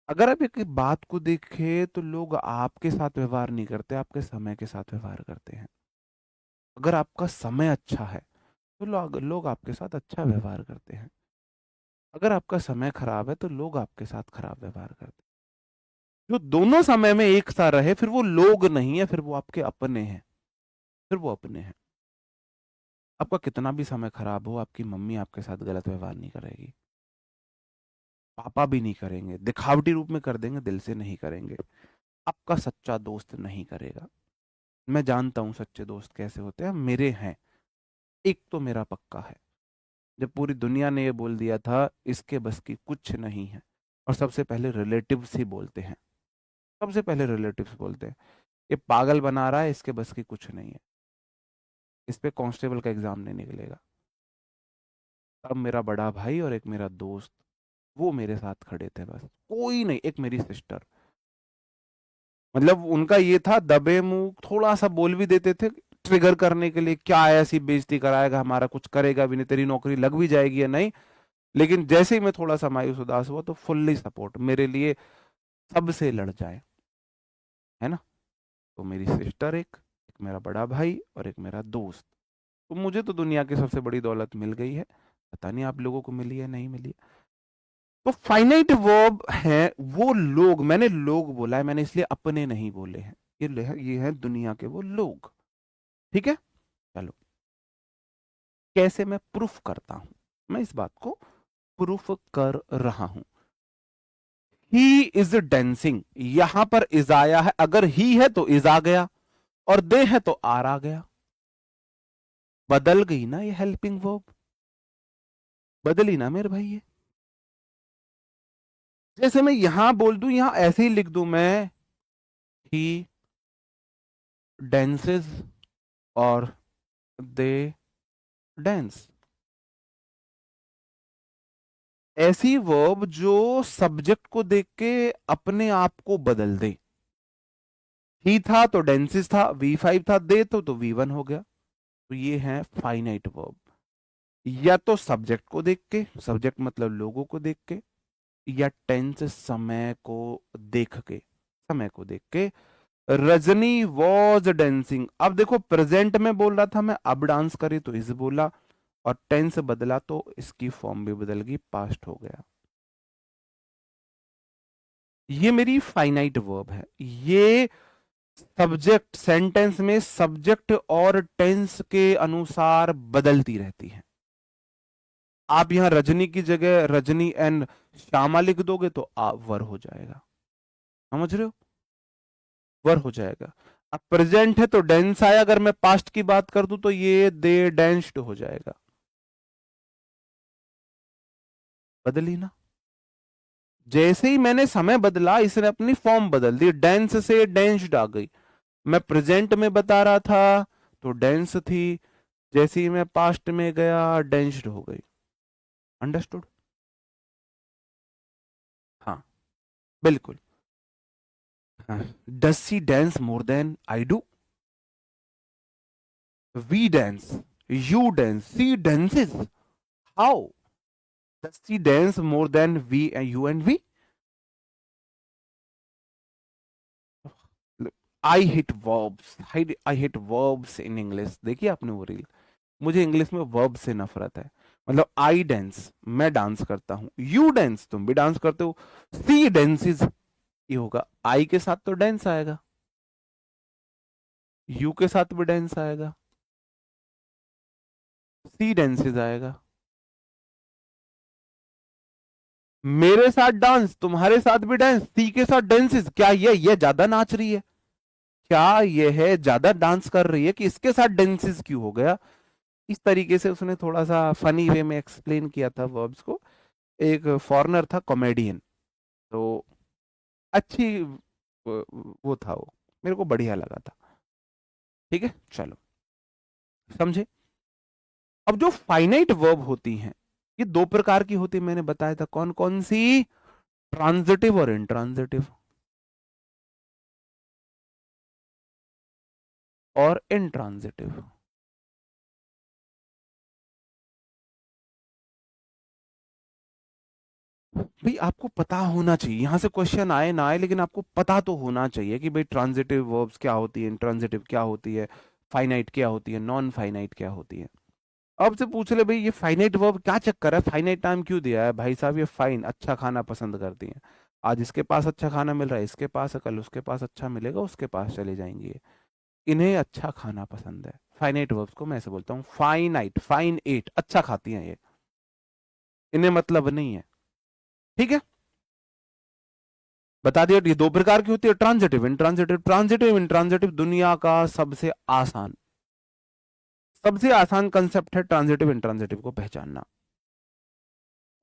अगर आप एक बात को देखें तो लोग आपके साथ व्यवहार नहीं करते, आपके समय के साथ व्यवहार करते हैं। अगर आपका समय अच्छा है तो लोग आपके साथ अच्छा व्यवहार करते हैं, अगर आपका समय खराब है तो लोग आपके साथ खराब व्यवहार करते हैं। जो दोनों समय में एक सा रहे, फिर वो लोग नहीं है, फिर वो आपके अपने हैं, फिर वो अपने हैं। आपका कितना भी समय खराब हो, आपकी मम्मी आपके साथ गलत व्यवहार नहीं करेगी, पापा भी नहीं करेंगे, दिखावटी रूप में कर देंगे, दिल से नहीं करेंगे। आपका सच्चा दोस्त नहीं करेगा। मैं जानता हूं सच्चे दोस्त कैसे होते हैं, मेरे हैं। एक तो मेरा पक्का है, जब पूरी दुनिया ने ये बोल दिया था इसके बस की कुछ नहीं है, और सबसे पहले रिलेटिव्स ही बोलते हैं, सबसे पहले रिलेटिव्स बोलते हैं ये पागल बना रहा है, इसके बस की कुछ नहीं है, इस पे कांस्टेबल का एग्जाम नहीं निकलेगा। तब मेरा बड़ा भाई और एक मेरा दोस्त, वो मेरे साथ खड़े थे, बस कोई नहीं। एक मेरी सिस्टर, मतलब उनका ये था, दबे मुंह थोड़ा सा बोल भी देते थे ट्रिगर करने के लिए, क्या ऐसी बेइज्जती कराएगा हमारा, कुछ करेगा भी नहीं, तेरी नौकरी लग भी जाएगी या नहीं। लेकिन जैसे ही मैं थोड़ा सा मायूस उदास हुआ तो फुल्ली सपोर्ट मेरे लिए, सबसे लड़ जाए, है ना। तो मेरी सिस्टर एक मेरा बड़ा भाई और एक मेरा दोस्त। तो मुझे तो दुनिया की सबसे बड़ी दौलत मिल गई है, पता नहीं आप लोगों को मिली है नहीं मिली है। तो फाइनाइट वर्ब है वो लोग, मैंने लोग बोला है, मैंने इसलिए अपने नहीं बोले हैं, ये है दुनिया के वो लोग। ठीक है, चलो कैसे मैं प्रूफ करता हूं, मैं इस बात को प्रूफ कर रहा हूं। ही इज डेंसिंग, यहां पर इज आया है, अगर ही है तो इज आ गया, और दे है तो आर आ गया। बदल गई ना ये हेल्पिंग वर्ब, बदली ना मेरे भाई ये। जैसे मैं यहां बोल दूं, यहां ऐसे ही लिख दूं मैं, ही डेंसेस और दे डेंस। ऐसी वर्ब जो सब्जेक्ट को देख के अपने आप को बदल दे। ही था तो डेंसिस था, V5 था, दे तो V1 हो गया। तो ये है फाइनाइट वर्ब। या तो सब्जेक्ट को देख के, सब्जेक्ट मतलब लोगों को देख के, या टेंस समय को देख के रजनी वॉज डांसिंग। अब देखो प्रेजेंट में बोल रहा था मैं, अब डांस करी तो इज बोला, और टेंस बदला तो इसकी फॉर्म भी बदल गई, पास्ट हो गया। ये मेरी फाइनाइट वर्ब है। ये सब्जेक्ट सेंटेंस में सब्जेक्ट और टेंस के अनुसार बदलती रहती है। आप यहां रजनी की जगह रजनी एंड श्यामा लिख दोगे तो आप वर हो जाएगा। समझ रहे हो? वर हो जाएगा। अब प्रेजेंट है तो डेंस आया, अगर मैं पास्ट की बात कर दूं तो ये दे डेंस्ड हो जाएगा। बदली ना? जैसे ही मैंने समय बदला इसने अपनी फॉर्म बदल दी, डेंस से डेंस्ड आ गई। मैं प्रेजेंट में बता रहा था तो डेंस थी, जैसे ही मैं पास्ट में गया डेंस्ड हो गई। अंडरस्टूड? हाँ, बिल्कुल। हाँ। Does she dance more than I do? We dance, you dance, she dances. How? Does she dance more than we, you and we? I hit verbs, I hit verbs in English. देखिए आपने वो reel. मुझे English में verb से नफरत है। मतलब I dance, मैं डांस करता हूं, यू डांस, तुम भी डांस करते हो, सी डांसेस, ये होगा आई के साथ तो डांस आएगा, यू के साथ भी डांस आएगा, सी डांसेस आएगा। मेरे साथ डांस, तुम्हारे साथ भी डांस, सी के साथ डांसेस। क्या ये ज्यादा नाच रही है? क्या ये है ज्यादा डांस कर रही है कि इसके साथ डांसेस क्यों हो गया? इस तरीके से उसने थोड़ा सा फनी वे में एक्सप्लेन किया था वर्ब्स को। एक फॉरेनर था, कॉमेडियन, तो अच्छी वो था वो, मेरे को बढ़िया लगा था। ठीक है, चलो, समझे? अब जो फाइनाइट वर्ब होती हैं, ये दो प्रकार की होती है, मैंने बताया था कौन कौन सी। ट्रांजिटिव और इंट्रांजिटिव। और इंट्रांजिटिव। भाई आपको पता होना चाहिए, यहां से क्वेश्चन आए ना आए लेकिन आपको पता तो होना चाहिए कि भाई ट्रांजिटिव वर्ब्स क्या होती है, इंट्रांजिटिव क्या होती है, फाइनाइट क्या होती है, नॉन फाइनाइट क्या होती है। अब से पूछ ले भाई ये फाइनाइट वर्ब क्या चक्कर है, फाइनाइट टाइम क्यों दिया है भाई साहब? ये फाइन अच्छा खाना पसंद करती हैं। आज इसके पास अच्छा खाना मिल रहा है, इसके पास है, कल उसके पास अच्छा मिलेगा, उसके पास चले जाएंगे। इन्हें अच्छा खाना पसंद है। फाइनाइट वर्ब्स को मैं ऐसे बोलता हूँ फाइनाइट, फाइन एट, अच्छा खाती हैं ये, इन्हें मतलब नहीं है। ठीक है, बता दिया। ये दो प्रकार की होती है, ट्रांजिटिव इंट्रांजिटिव। ट्रांजिटिव इंट्रांजिटिव दुनिया का सबसे आसान कंसेप्ट है ट्रांजिटिव इंट्रांजिटिव को पहचानना।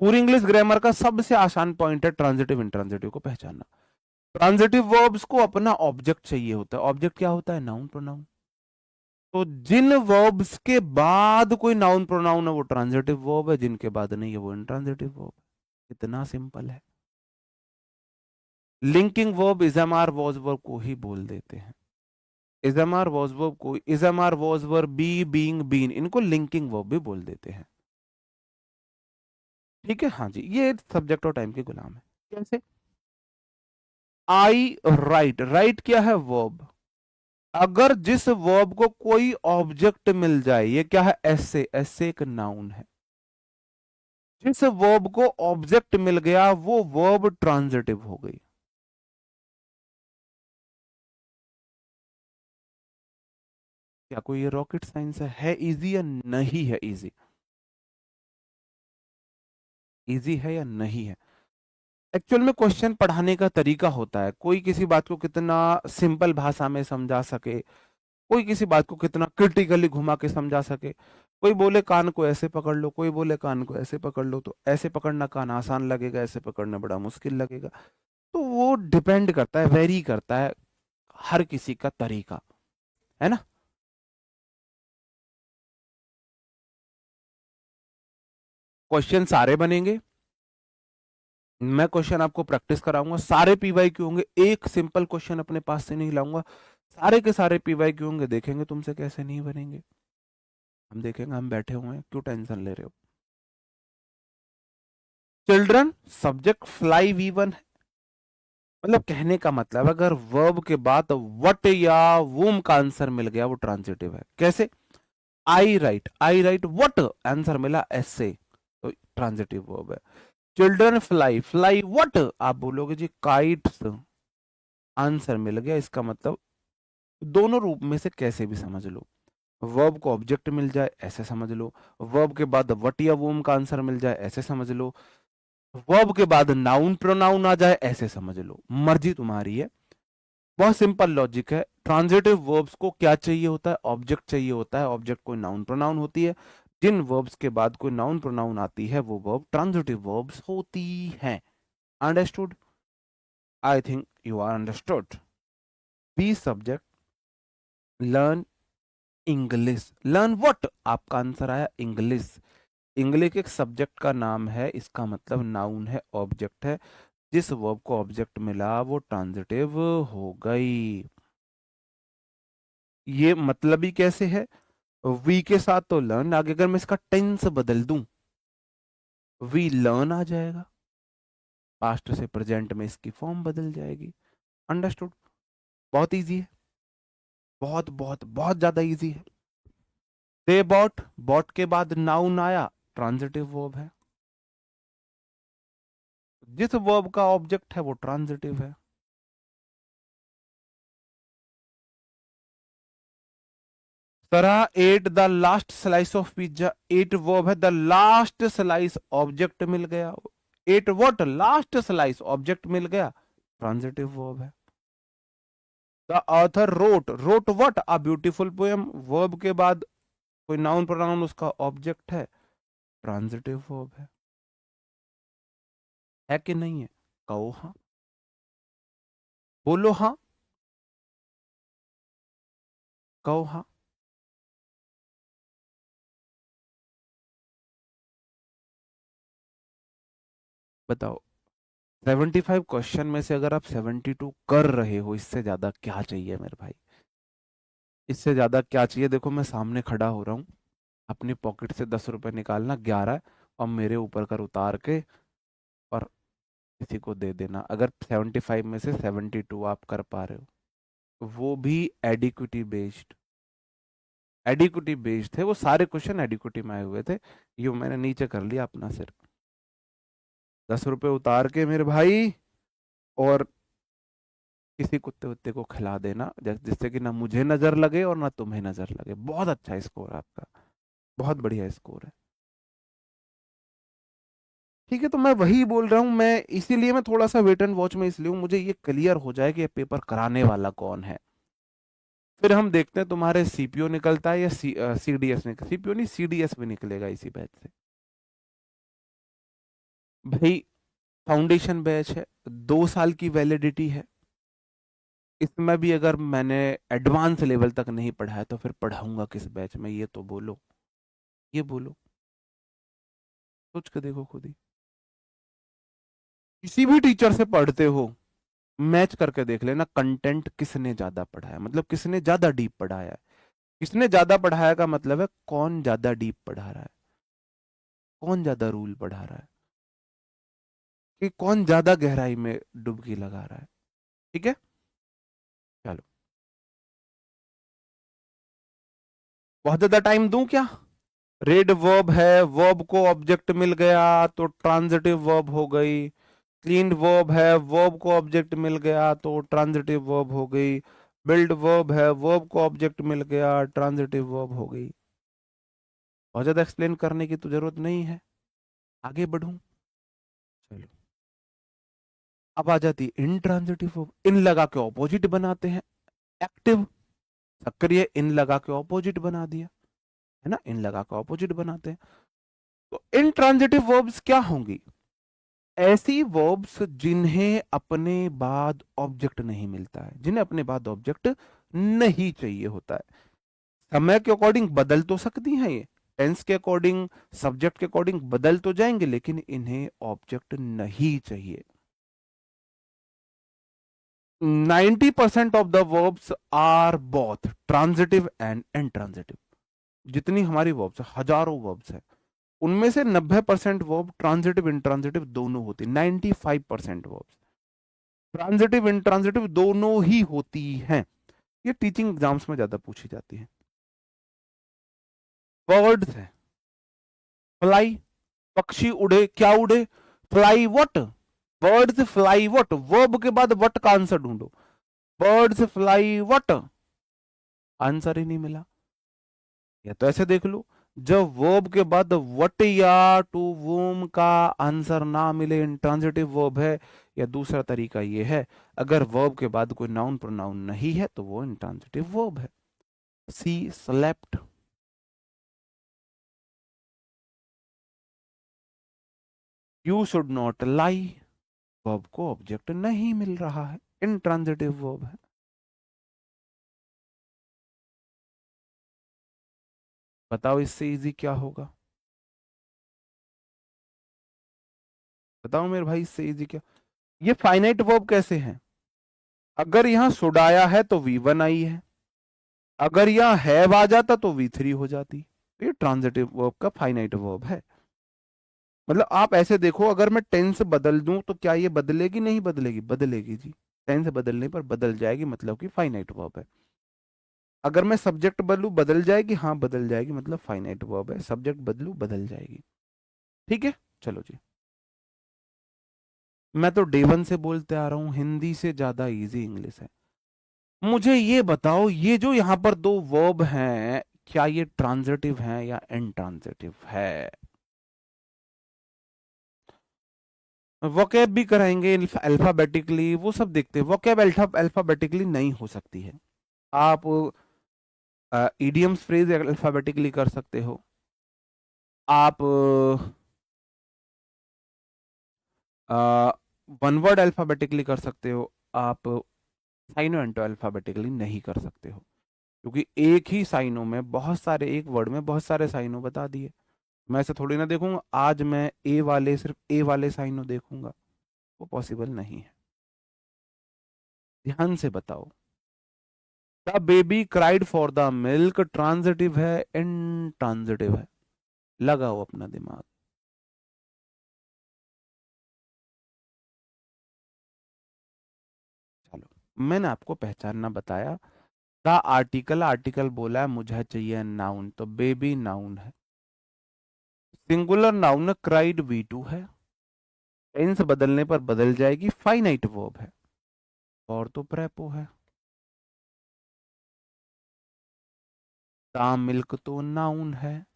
पूरी इंग्लिश ग्रामर का सबसे आसान पॉइंट है ट्रांजिटिव इंट्रांजिटिव को पहचानना। ट्रांजिटिव वर्ब्स को अपना ऑब्जेक्ट चाहिए होता है। ऑब्जेक्ट क्या होता है? Noun pronoun. तो जिन वर्ब्स के बाद कोई नाउन प्रोनाउन है वो ट्रांजिटिव वर्ब है, जिनके बाद नहीं है वो इंट्रांजिटिव वर्ब है। इतना सिंपल है। Linking verb is am are was verb को ही बोल देते हैं। इजएमआर वॉज वर्ब को, is am are was verb, be, being, been, इनको लिंकिंग वर्ब भी बोल देते हैं। ठीक है, हाँ जी, ये सब्जेक्ट और टाइम के गुलाम है। कैसे? आई राइट, राइट क्या है? वर्ब। अगर जिस वर्ब को कोई ऑब्जेक्ट मिल जाए, ये क्या है? एसे, एसे एक नाउन है। जिस वर्ब को ऑब्जेक्ट मिल गया वो वर्ब ट्रांजिटिव हो गई। क्या कोई ये रॉकेट साइंस है इजी या नहीं है इजी? इजी है या नहीं है? एक्चुअल में क्वेश्चन पढ़ाने का तरीका होता है, कोई किसी बात को कितना सिंपल भाषा में समझा सके, कोई किसी बात को कितना क्रिटिकली घुमा के समझा सके। कोई बोले कान को ऐसे पकड़ लो, कोई बोले कान को ऐसे पकड़ लो, तो ऐसे पकड़ना कान आसान लगेगा, ऐसे पकड़ना बड़ा मुश्किल लगेगा। तो वो डिपेंड करता है, वेरी करता है हर किसी का तरीका, है ना? क्वेश्चन सारे बनेंगे, मैं क्वेश्चन आपको प्रैक्टिस कराऊंगा, सारे पीवाई क्यू होंगे, एक सिंपल क्वेश्चन अपने पास से नहीं लाऊंगा, सारे के सारे पीवाई क्यू होंगे। देखेंगे तुमसे कैसे नहीं बनेंगे, हम देखेंगे, हम बैठे हुए हैं, क्यों टेंशन ले रहे हो? चिल्ड्रन सब्जेक्ट, फ्लाई V1 है। मतलब कहने का मतलब अगर वर्ब के बाद वट या वूम का आंसर मिल गया वो ट्रांजिटिव है। कैसे? आई राइट वट, आंसर मिला एस से, तो ट्रांजिटिव वर्ब है। चिल्ड्रन फ्लाई, फ्लाई वट, आप बोलोगे जी काइट्स, आंसर मिल गया। इसका मतलब दोनों रूप में से कैसे भी समझ लो। वर्ब को ऑब्जेक्ट मिल जाए ऐसे समझ लो, वर्ब के बाद वट या वूम का आंसर मिल जाए ऐसे समझ लो, वर्ब के बाद नाउन प्रोनाउन आ जाए ऐसे समझ लो, मर्जी तुम्हारी है। बहुत सिंपल लॉजिक है। ट्रांजिटिव वर्ब्स को क्या चाहिए होता है? ऑब्जेक्ट चाहिए होता है। ऑब्जेक्ट कोई नाउन प्रोनाउन होती है। जिन वर्ब्स के बाद कोई नाउन प्रोनाउन आती है वो वर्ब ट्रांजिटिव वर्ब्स होती हैं। Understood? I think you are understood. Be subject, learn English. Learn what? आपका आंसर आया इंग्लिश। इंग्लिश एक सब्जेक्ट का नाम है, इसका मतलब नाउन है, ऑब्जेक्ट है। जिस वर्ब को ऑब्जेक्ट मिला वो ट्रांजिटिव हो गई। ये मतलब ही कैसे है? वी के साथ तो लर्न आगे, अगर मैं इसका टेंस बदल दूं वी लर्न आ जाएगा, पास्ट से प्रेजेंट में इसकी फॉर्म बदल जाएगी। अंडरस्टूड? बहुत इजी है, बहुत बहुत बहुत ज्यादा इजी है। दे बॉट, बॉट के बाद नाउन आया, ट्रांजिटिव वर्ब है। जिस वर्ब का ऑब्जेक्ट है वो ट्रांजिटिव है। तरह ate the last slice of pizza, ate verb है, द लास्ट स्लाइस ऑब्जेक्ट मिल गया। Ate what? Last slice, object मिल गया, ट्रांजिटिव वर्ब है। The author wrote, wrote what? A beautiful poem, verb के बाद कोई नाउन प्रोनाउन उसका ऑब्जेक्ट है, ट्रांजिटिव वर्ब है कि नहीं है? कहो हाँ, बोलो हाँ, कहो हाँ। बताओ, 75 क्वेश्चन में से अगर आप 72 कर रहे हो, इससे ज्यादा क्या चाहिए मेरे भाई? इससे ज्यादा क्या चाहिए? देखो मैं सामने खड़ा हो रहा हूँ, अपनी पॉकेट से 10 रुपए निकालना, 11 और मेरे ऊपर कर उतार के और किसी को दे देना। अगर 75 में से 72 आप कर पा रहे हो, वो भी एडिक्विटी बेस्ड, एडिक्विटी बेस्ड थे वो सारे क्वेश्चन, एडिक्विटी में आए हुए थे। ये मैंने नीचे कर लिया अपना सिर, 10 रुपए उतार के मेरे भाई, और किसी कुत्ते उत्ते को खिला देना, जिससे कि ना मुझे नजर लगे और ना तुम्हें नजर लगे। बहुत अच्छा स्कोर है आपका, बहुत बढ़िया स्कोर है। ठीक है, तो मैं वही बोल रहा हूँ, मैं इसीलिए मैं थोड़ा सा वेट एंड वॉच में इसलिए हूँ, मुझे ये क्लियर हो जाए कि ये पेपर कराने वाला कौन है। फिर हम देखते हैं तुम्हारे सीपीओ निकलता है या सीडीएस निकल, सीपीओ नहीं सीडीएस भी निकलेगा इसी बैच से। भाई फाउंडेशन बैच है, 2 साल की वैलिडिटी है। इसमें भी अगर मैंने एडवांस लेवल तक नहीं पढ़ा है तो फिर पढ़ाऊंगा किस बैच में? ये तो बोलो, ये बोलो, सोच के देखो खुद ही। किसी भी टीचर से पढ़ते हो, मैच करके देख लेना कंटेंट किसने ज्यादा पढ़ा है, मतलब किसने ज्यादा डीप पढ़ाया है। किसने ज्यादा पढ़ाया का मतलब है कौन ज्यादा डीप पढ़ा रहा है, कौन ज्यादा रूल पढ़ा रहा है, कि कौन ज्यादा गहराई में डुबकी लगा रहा है। ठीक है, चलो, बहुत ज्यादा टाइम दूं क्या? रेड वर्ब है, वर्ब को ऑब्जेक्ट मिल गया तो ट्रांजिटिव वर्ब हो गई। क्लीन वर्ब है, वर्ब को ऑब्जेक्ट मिल गया तो ट्रांजिटिव वर्ब हो गई। बिल्ड वर्ब है, वर्ब को ऑब्जेक्ट मिल गया, ट्रांजिटिव वर्ब हो गई। बहुत ज्यादा एक्सप्लेन करने की तो जरूरत नहीं है, आगे बढ़ूं? चलो, अब आ जाती इंट्रांजिटिव वर्ब। इन लगा के ऑपोजिट बनाते हैं, एक्टिव, सक्रिय, इन लगा के ऑपोजिट बना दिया, है ना, इन लगा के ऑपोजिट बनाते हैं। तो इंट्रांजिटिव वर्ब्स क्या होंगी? ऐसी वर्ब्स जिन्हें अपने बाद ऑब्जेक्ट नहीं मिलता है, जिन्हें अपने बाद ऑब्जेक्ट नहीं चाहिए होता है। समय के अकॉर्डिंग बदल तो सकती हैं ये, टेंस के अकॉर्डिंग, सब्जेक्ट के अकॉर्डिंग बदल तो जाएंगे, लेकिन इन्हें ऑब्जेक्ट नहीं चाहिए। 90% of the verbs are both transitive and intransitive. जितनी हमारी वर्ब्स है, हजारों वर्ब्स है, उनमें से 90% वर्ब ट्रांजिटिव इंट्रांजिटिव दोनों होती, 95% वर्ब ट्रांजिटिव इंट्रांजिटिव दोनों ही होती हैं। ये टीचिंग एग्जाम्स में ज्यादा पूछी जाती है। वर्ड्स है, फ्लाई, पक्षी उड़े, क्या उड़े, fly what, birds fly what, verb के बाद वट का आंसर ढूंढो, बर्ड्स फ्लाई वट, आंसर ही नहीं मिला। या तो ऐसे देख लो, जब वर्ब के बाद वट या टू वोम का आंसर ना मिले, इंट्रांजिटिव वर्ब है। या दूसरा तरीका ये है, अगर वर्ब के बाद कोई नाउन प्रोनाउन नहीं है तो वो इंट्रांजिटिव वर्ब है। She slept, you should not lie, verb को ऑब्जेक्ट नहीं मिल रहा है, इंट्रांजिटिव वर्ब है। बताओ इससे इजी क्या होगा, बताओ मेरे भाई इससे इजी क्या। ये फाइनाइट वर्ब कैसे है, अगर यहां शुड आया है तो V1 आई है, अगर यहां हैव आ जाता तो V3 हो जाती। तो ये ट्रांजिटिव वर्ब का फाइनाइट वर्ब है। मतलब आप ऐसे देखो, अगर मैं टेंस बदल दूं तो क्या ये बदलेगी, नहीं बदलेगी, बदलेगी जी। टेंस बदलने पर बदल जाएगी, मतलब कि फाइनाइट वर्ब है। अगर मैं सब्जेक्ट बदलू बदल जाएगी, हाँ बदल जाएगी, मतलब फाइनाइट वर्ब है। सब्जेक्ट बदलू बदल जाएगी। ठीक है, चलो जी। मैं तो डे वन से बोलते आ रहा हूं, हिंदी से ज्यादा इजी इंग्लिश है। मुझे ये बताओ, ये जो यहां पर दो वर्ब हैं, क्या ये ट्रांजिटिव हैं या इनट्रांजिटिव है। वोकैब भी कराएंगे अल्फाबेटिकली, वो सब देखते हैं। वोकैब अल्फाबेटिकली नहीं हो सकती है। आप इडियम्स फ्रेज अल्फाबेटिकली कर सकते हो, आप वन वर्ड अल्फाबेटिकली कर सकते हो, आप साइनो एंटो अल्फाबेटिकली नहीं कर सकते हो, क्योंकि एक ही साइनो में बहुत सारे, एक वर्ड में बहुत सारे साइनो बता दिए। मैं ऐसे थोड़ी ना देखूंगा, आज मैं ए वाले, सिर्फ ए वाले साइनो देखूंगा, वो पॉसिबल नहीं है। ध्यान से बताओ, the baby cried for the milk transitive है इनट्रांजिटिव है, लगाओ अपना दिमाग। चलो, मैंने आपको पहचानना बताया। द आर्टिकल, आर्टिकल बोला है मुझे चाहिए नाउन, तो बेबी नाउन है। सिंगुलर नाउन क्राइड V2 है, टेंस बदलने पर बदल जाएगी, फाइनाइट वर्ब है। और तो प्रेपो है, द मिल्क तो नाउन है,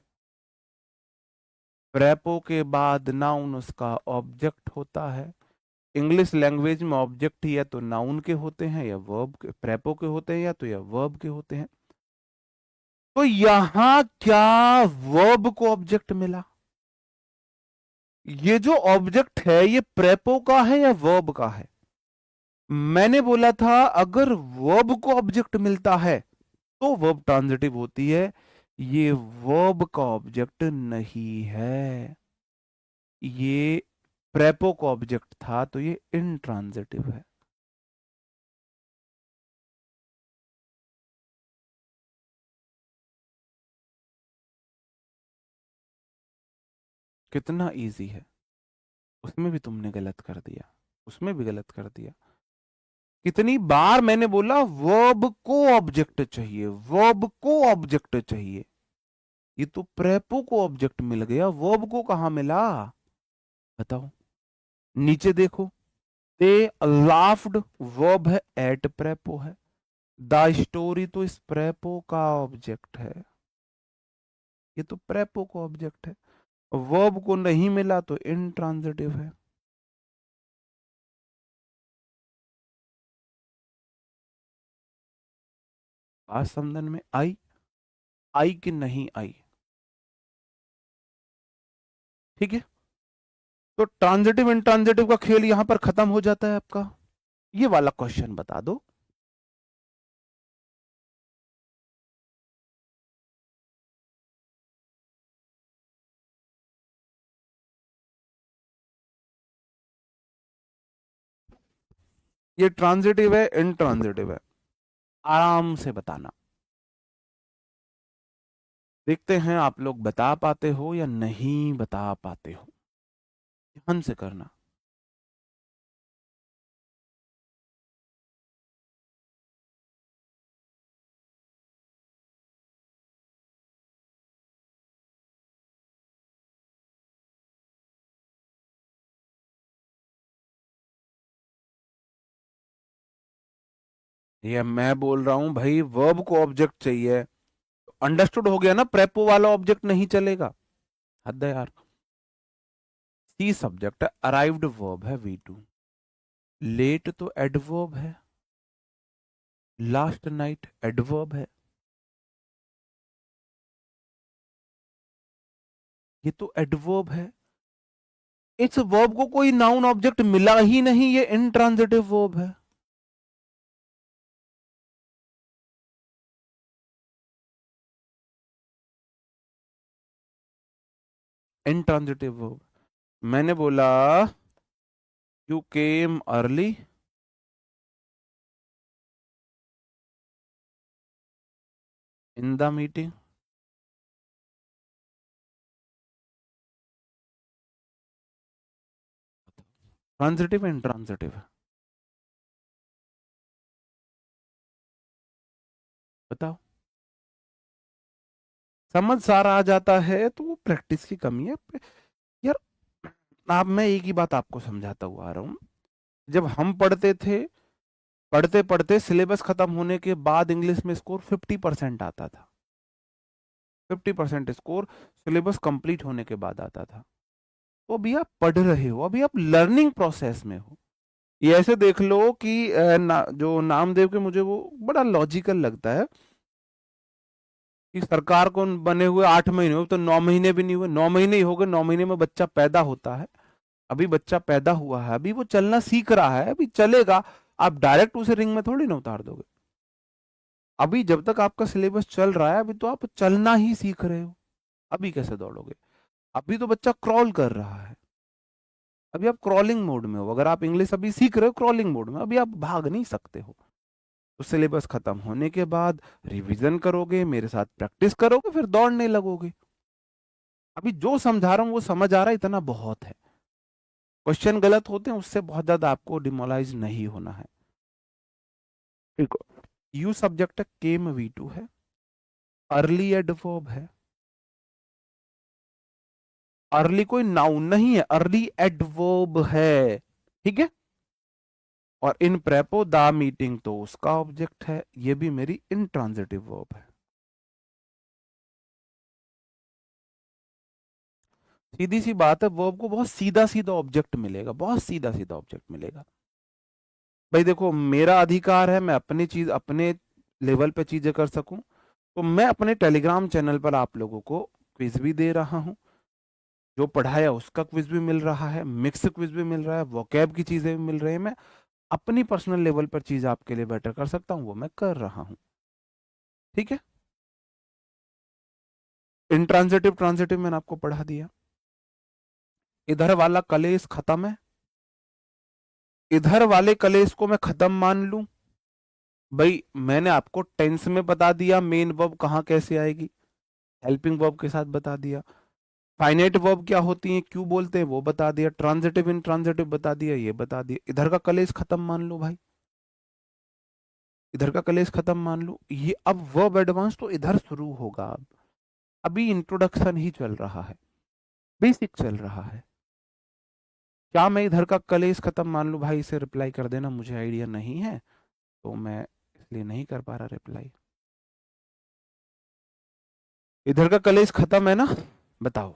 प्रेपो के बाद नाउन उसका ऑब्जेक्ट होता है। इंग्लिश लैंग्वेज में ऑब्जेक्ट या तो नाउन के होते हैं या वर्ब के, प्रेपो के होते हैं या तो या वर्ब के होते हैं। तो यहां क्या वर्ब को ऑब्जेक्ट मिला, ये जो ऑब्जेक्ट है ये प्रेपो का है या वर्ब का है। मैंने बोला था अगर वर्ब को ऑब्जेक्ट मिलता है तो वर्ब ट्रांजिटिव होती है, ये वर्ब का ऑब्जेक्ट नहीं है, ये प्रेपो का ऑब्जेक्ट था, तो ये इनट्रांजिटिव है। कितना इजी है, उसमें भी तुमने गलत कर दिया, उसमें भी गलत कर दिया। कितनी बार मैंने बोला वर्ब को ऑब्जेक्ट चाहिए, वर्ब को ऑब्जेक्ट चाहिए, ये तो प्रेपो को ऑब्जेक्ट मिल गया, वर्ब को कहां मिला, बताओ। नीचे देखो, दे लाफ्ड, वर्ब है, एट प्रेपो है, द स्टोरी तो इस प्रेपो का ऑब्जेक्ट है, ये तो प्रेपो का ऑब्जेक्ट है। वर्ब को नहीं मिला तो इनट्रांजिटिव है। बात समझन में आई, आई कि नहीं आई, ठीक है। तो ट्रांजिटिव इंट्रांजिटिव का खेल यहां पर खत्म हो जाता है आपका। ये वाला क्वेश्चन बता दो, ये ट्रांजिटिव है इंट्रांजिटिव है, आराम से बताना। देखते हैं आप लोग बता पाते हो या नहीं बता पाते हो, ध्यान से करना। ये मैं बोल रहा हूं भाई, वर्ब को ऑब्जेक्ट चाहिए। अंडरस्टूड हो गया ना, प्रेपो वाला ऑब्जेक्ट नहीं चलेगा। हद है यार। सी सब्जेक्ट है, अराइव्ड वर्ब है V2। लेट तो एडवर्ब है, लास्ट नाइट एडवर्ब है, ये तो एडवर्ब है। इस वर्ब को कोई नाउन ऑब्जेक्ट मिला ही नहीं, ये इनट्रांजिटिव वर्ब है। Intransitive verb. मैंने बोला you came early in the meeting. Transitive intransitive, बताओ। समझ सारा आ जाता है तो वो प्रैक्टिस की कमी है यार। अब मैं एक ही बात आपको समझाता हुआ आ रहा हूं। जब हम पढ़ते थे, पढ़ते पढ़ते सिलेबस खत्म होने के बाद इंग्लिश में स्कोर 50% आता था। 50% स्कोर सिलेबस कंप्लीट होने के बाद आता था। तो अभी आप पढ़ रहे हो, अभी आप लर्निंग प्रोसेस में हो। ये ऐसे देख लो कि जो नामदेव के, मुझे वो बड़ा लॉजिकल लगता है कि सरकार को बने हुए 8 महीने हुए, तो 9 महीने भी नहीं हुए। 9 महीने ही हो गए, 9 महीने में बच्चा पैदा होता है। अभी बच्चा पैदा हुआ है, अभी वो चलना सीख रहा है, अभी चलेगा। आप डायरेक्ट उसे रिंग में थोड़ी ना उतार दोगे। अभी जब तक आपका सिलेबस चल रहा है, अभी तो आप चलना ही सीख रहे हो। अभी कैसे दौड़ोगे? अभी तो बच्चा क्रॉल कर रहा है, अभी आप क्रॉलिंग मोड में हो। अगर आप इंग्लिश अभी सीख रहे हो क्रॉलिंग मोड में, अभी आप भाग नहीं सकते हो। तो सिलेबस खत्म होने के बाद रिवीजन करोगे, मेरे साथ प्रैक्टिस करोगे, फिर दौड़ने लगोगे। अभी जो समझा रहा हूं वो समझ आ रहा है, इतना बहुत है। क्वेश्चन गलत होते हैं, उससे बहुत ज्यादा आपको डिमोलाइज नहीं होना है। ठीक है। यू सब्जेक्ट है, केम V2 है, अर्ली एडवर्ब है। अर्ली कोई नाउन नहीं है, अर्ली एडवर्ब है। ठीक है। और इन प्रेपो द मीटिंग तो उसका ऑब्जेक्ट है, ये भी मेरी इंट्रांजिटिव वर्ब है। सीधी सी बात है, वर्ब को बहुत सीधा सीधा ऑब्जेक्ट मिलेगा, बहुत सीधा सीधा ऑब्जेक्ट मिलेगा। भाई देखो, मेरा अधिकार है मैं अपनी चीज अपने लेवल पे चीजें कर सकूं। तो मैं अपने टेलीग्राम चैनल पर आप लोगों को क्विज भी दे रहा हूं, जो पढ़ाया उसका क्विज भी मिल रहा है, मिक्स क्विज भी मिल रहा है, वोकैब की चीजें भी मिल रही है। मैं अपनी पर्सनल लेवल पर चीज आपके लिए बेटर कर सकता हूं, वो मैं कर रहा हूं। ठीक है। इंट्रांजिटिव ट्रांजिटिव मैंने आपको पढ़ा दिया। इधर वाला कलेश खत्म है, इधर वाले कलेश को मैं खत्म मान लूं। भाई मैंने आपको टेंस में बता दिया मेन वर्ब कहाँ कैसे आएगी, हेल्पिंग वर्ब के साथ बता दिया। फाइनाइट वर्ब क्या होती है, क्यों बोलते हैं, वो बता दिया। ट्रांजिटिव इन ट्रांजिटिव बता दिया, ये बता दिया। इधर का कलेश खत्म मान लो भाई, इधर का कलेश खत्म मान लो। ये अब वर्ब एडवांस तो इधर शुरू होगा। अब अभी इंट्रोडक्शन ही चल रहा है, बेसिक चल रहा है। क्या मैं इधर का कलेश खत्म मान लूं? भाई इसे रिप्लाई कर देना, मुझे आइडिया नहीं है तो मैं इसलिए नहीं कर पा रहा रिप्लाई। इधर का कलेश खत्म है ना, बताओ।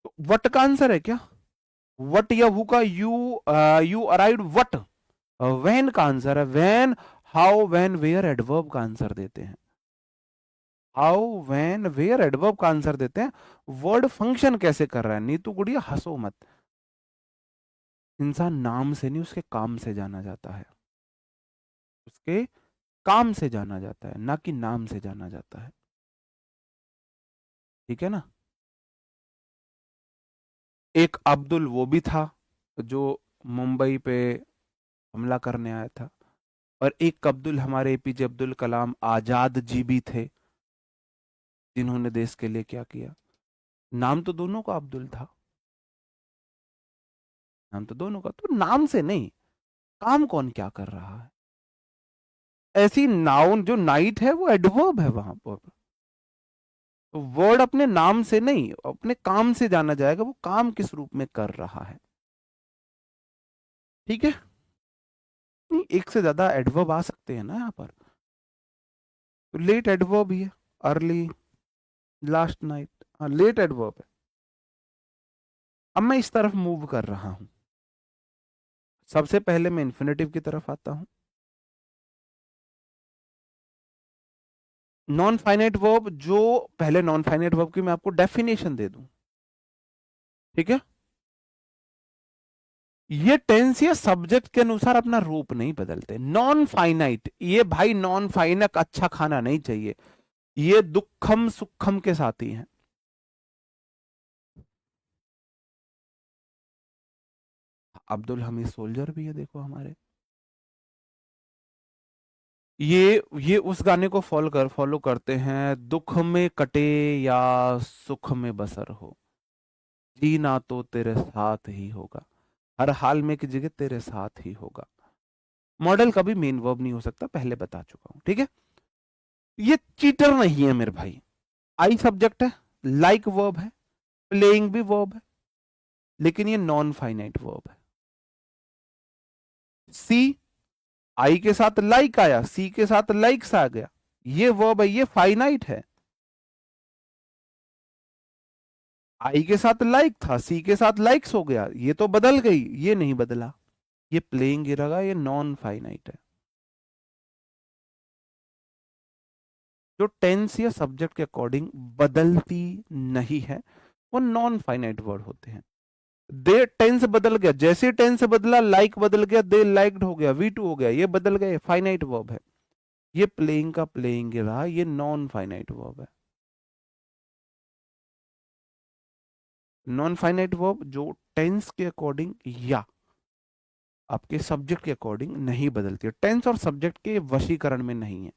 तो वट का आंसर है क्या? वट या हु का you, you arrived what. When का आंसर है when, how when where adverb का आंसर देते हैं। हाउ वेन वेयर एडवर्ब का आंसर देते हैं। वर्ड फंक्शन कैसे कर रहा है? नीतू गुड़िया हंसो मत। इंसान नाम से नहीं, उसके काम से जाना जाता है। उसके काम से जाना जाता है, ना कि नाम से जाना जाता है। ठीक है ना। एक अब्दुल वो भी था जो मुंबई पे हमला करने आया था। और एक अब्दुल, हमारे एपीजे अब्दुल कलाम आजाद जी भी थे, जिन्होंने देश के लिए क्या किया। नाम तो दोनों का अब्दुल था, नाम तो दोनों का, तो नाम से नहीं, काम कौन क्या कर रहा है। ऐसी नाउन जो नाइट है वो एडवर्ब है वहां पर, तो वर्ड अपने नाम से नहीं अपने काम से जाना जाएगा, वो काम किस रूप में कर रहा है। ठीक है, नहीं एक से ज्यादा एडवर्ब आ सकते हैं ना यहाँ पर, तो लेट एडवर्ब ही है, अर्ली, लास्ट नाइट, हाँ लेट एडवर्ब है। अब मैं इस तरफ मूव कर रहा हूं, सबसे पहले मैं इन्फिनेटिव की तरफ आता हूं। नॉन फाइनाइट वर्ब, जो पहले नॉन फाइनाइट वर्ब की मैं आपको डेफिनेशन दे दूं, ठीक है। ये टेंस या सब्जेक्ट के अनुसार अपना रूप नहीं बदलते। नॉन फाइनाइट, ये भाई नॉन फाइनक अच्छा खाना नहीं चाहिए, ये दुखम सुखम के साथी हैं। अब्दुल हमीद सोल्जर भी है, देखो हमारे, ये उस गाने को फॉलो करते हैं, दुख में कटे या सुख में बसर हो, जीना तो तेरे साथ ही होगा, हर हाल में की जगह तेरे साथ ही होगा। मॉडल कभी मेन वर्ब नहीं हो सकता, पहले बता चुका हूं, ठीक है। ये चीटर नहीं है मेरे भाई। आई सब्जेक्ट है, लाइक वर्ब है, प्लेइंग भी वर्ब है, लेकिन ये नॉन फाइनाइट वर्ब है। सी, आई के साथ लाइक आया, सी के साथ लाइक्स आ गया, ये वर्ब है, ये फाइनाइट है। आई के साथ लाइक था, सी के साथ लाइक्स हो गया, ये तो बदल गई, ये नहीं बदला, ये प्लेइंग गिरेगा, ये नॉन फाइनाइट है। जो टेंस या सब्जेक्ट के अकॉर्डिंग बदलती नहीं है, वो नॉन फाइनाइट वर्ड होते हैं। दे टेंस बदल गया, जैसे टेंस बदला, लाइक बदल गया, दे लाइक्ड हो गया, वी टू हो गया, ये बदल गए, फाइनाइट वर्ब है। ये प्लेइंग का प्लेइंग रहा, ये नॉन फाइनाइट वर्ब है। नॉन फाइनाइट वर्ब जो टेंस के अकॉर्डिंग या आपके सब्जेक्ट के अकॉर्डिंग नहीं बदलती है, टेंस और सब्जेक्ट के वशीकरण में नहीं है,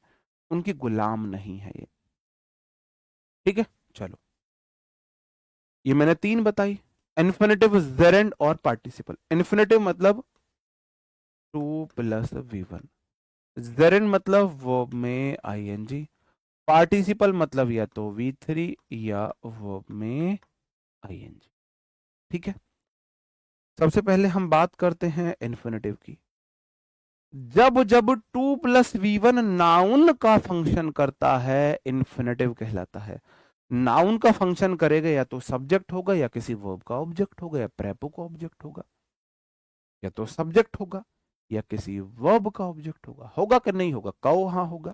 उनकी गुलाम नहीं है ये, ठीक है। चलो, ये मैंने तीन बताई। इन्फिनेटिव, जेरेंड और पार्टिसिपल। इन्फिनेटिव मतलब to plus V one, gerund मतलब वर्ब में आईएनजी, पार्टिसिपल मतलब या तो वी थ्री या वर्ब में आईएनजी, ठीक है। सबसे पहले हम बात करते हैं इन्फिनेटिव की। जब जब to plus V one noun का फंक्शन करता है, इन्फिनेटिव कहलाता है। नाउन का फंक्शन करेगा या तो सब्जेक्ट होगा, या किसी वर्ब का ऑब्जेक्ट होगा, या प्रेपो का ऑब्जेक्ट होगा, या तो सब्जेक्ट होगा या किसी वर्ब का ऑब्जेक्ट होगा। होगा कि नहीं होगा, कहो हाँ होगा।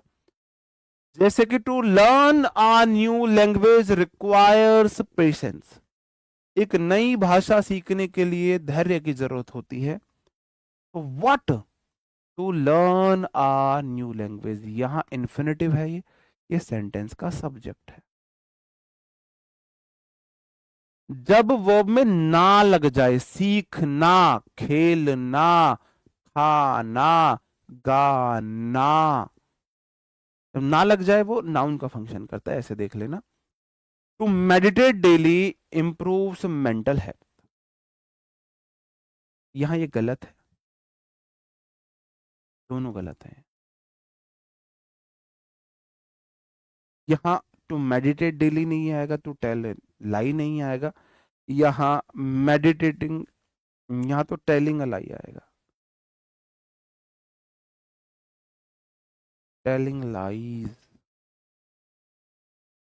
जैसे कि to learn a new language requires patience, एक नई भाषा सीखने के लिए धैर्य की जरूरत होती है। तो what, to learn a new language, यहां इन्फिनेटिव है, ये सेंटेंस का सब्जेक्ट है। जब वर्ब में ना लग जाए, सीखना, खेलना, खाना, गाना, जब ना लग जाए वो नाउन का फंक्शन करता है, ऐसे देख लेना। To meditate daily improves mental health, यहां ये गलत है, दोनों गलत है। यहां टू मेडिटेट डेली नहीं आएगा, टू टेल लाई नहीं आएगा, यहां मेडिटेटिंग, यहां तो टेलिंग लाई आएगा, टेलिंग लाइज।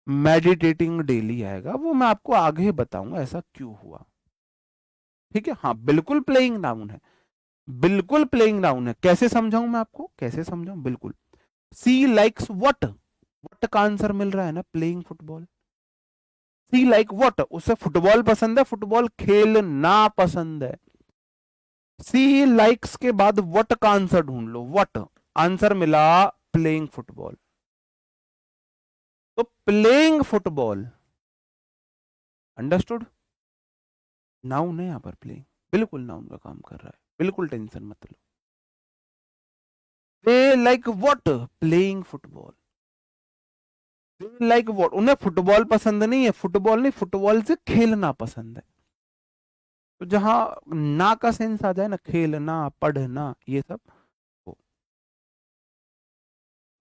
मेडिटेटिंग डेली आएगा, वो मैं आपको आगे बताऊंगा ऐसा क्यों हुआ, ठीक है। हाँ बिल्कुल प्लेइंग नाउन है, बिल्कुल प्लेइंग नाउन है। कैसे समझाऊं मैं आपको, कैसे समझाऊं, बिल्कुल। सी लाइक्स व्हाट, व्हाट का आंसर मिल रहा है ना, playing football. She like what, उसे फुटबॉल पसंद है, फुटबॉल खेलना पसंद है। सी लाइक्स के बाद व्हाट का आंसर ढूंढ लो, व्हाट आंसर मिला, प्लेइंग फुटबॉल। तो प्लेइंग फुटबॉल, अंडरस्टूड, नाउन है यहां पर प्लेइंग, बिल्कुल नाउन का काम कर रहा है, बिल्कुल टेंशन मत लो। They like what, playing football. They like what, उन्हें फुटबॉल पसंद नहीं है, फुटबॉल नहीं, फुटबॉल से खेलना पसंद है। तो जहां ना का सेंस आ जाए ना, खेलना, पढ़ना, ये सब हो।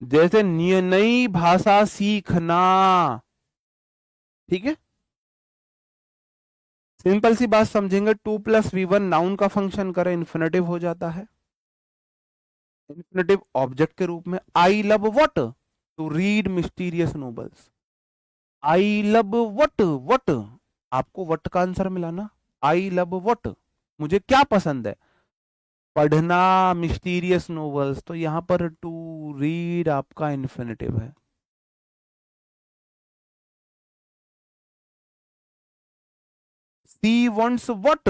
जैसे नई भाषा सीखना, ठीक है। सिंपल सी बात समझेंगे, 2+V1 नाउन का फंक्शन करे, इन्फिनेटिव हो जाता है। इन्फिनेटिव ऑब्जेक्ट के रूप में, I love what, to read mysterious novels. I love what, what, आपको व्हाट का आंसर मिला ना, आई लव व्हाट, मुझे क्या पसंद है, पढ़ना मिस्टीरियस नोवेल्स, तो यहां पर टू रीड आपका इन्फिनेटिव है। She wants what,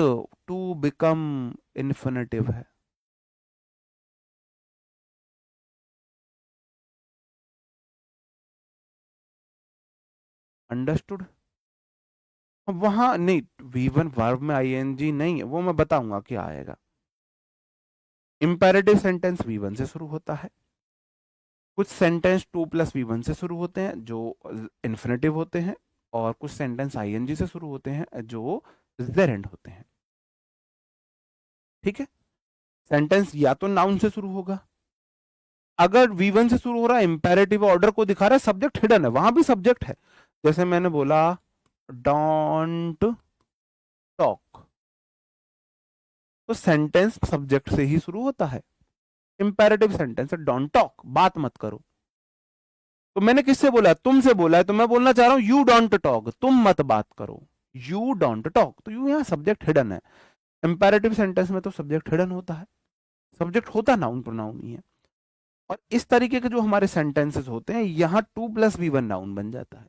to become, infinitive है। अंडरस्टूड। वहां नहीं, V1 वर्ब में आईएनजी नहीं है, वो मैं बताऊंगा क्या आएगा। इंपेरेटिव सेंटेंस V1 से शुरू होता है, कुछ सेंटेंस 2+V1 से शुरू होते हैं जो इन्फिनेटिव होते हैं, और कुछ सेंटेंस आईएनजी से शुरू होते हैं जो जेरेंड होते हैं। ठीक है। सेंटेंस या तो नाउन से शुरू होगा, अगर V1 से शुरू हो रहा है, इंपेरेटिव ऑर्डर को दिखा रहा है, सब्जेक्ट हिडन है, वहां भी सब्जेक्ट है। जैसे मैंने बोला डोंट टॉक, तो सेंटेंस सब्जेक्ट से ही शुरू होता है। इंपेरेटिव सेंटेंस है, डोंट टॉक, बात मत करो। तो मैंने किससे बोला है, तुमसे बोला है, तो मैं बोलना चाह रहा हूं यू डोंट टॉक, तुम मत बात करो, यू डोंट टॉक, तो यू यहां सब्जेक्ट हिडन है। इंपेरेटिव सेंटेंस में तो सब्जेक्ट हिडन होता है, सब्जेक्ट होता नाउन प्रोनाउन ही है। और इस तरीके के जो हमारे सेंटेंसेस होते हैं, यहां 2+V1 नाउन बन जाता है,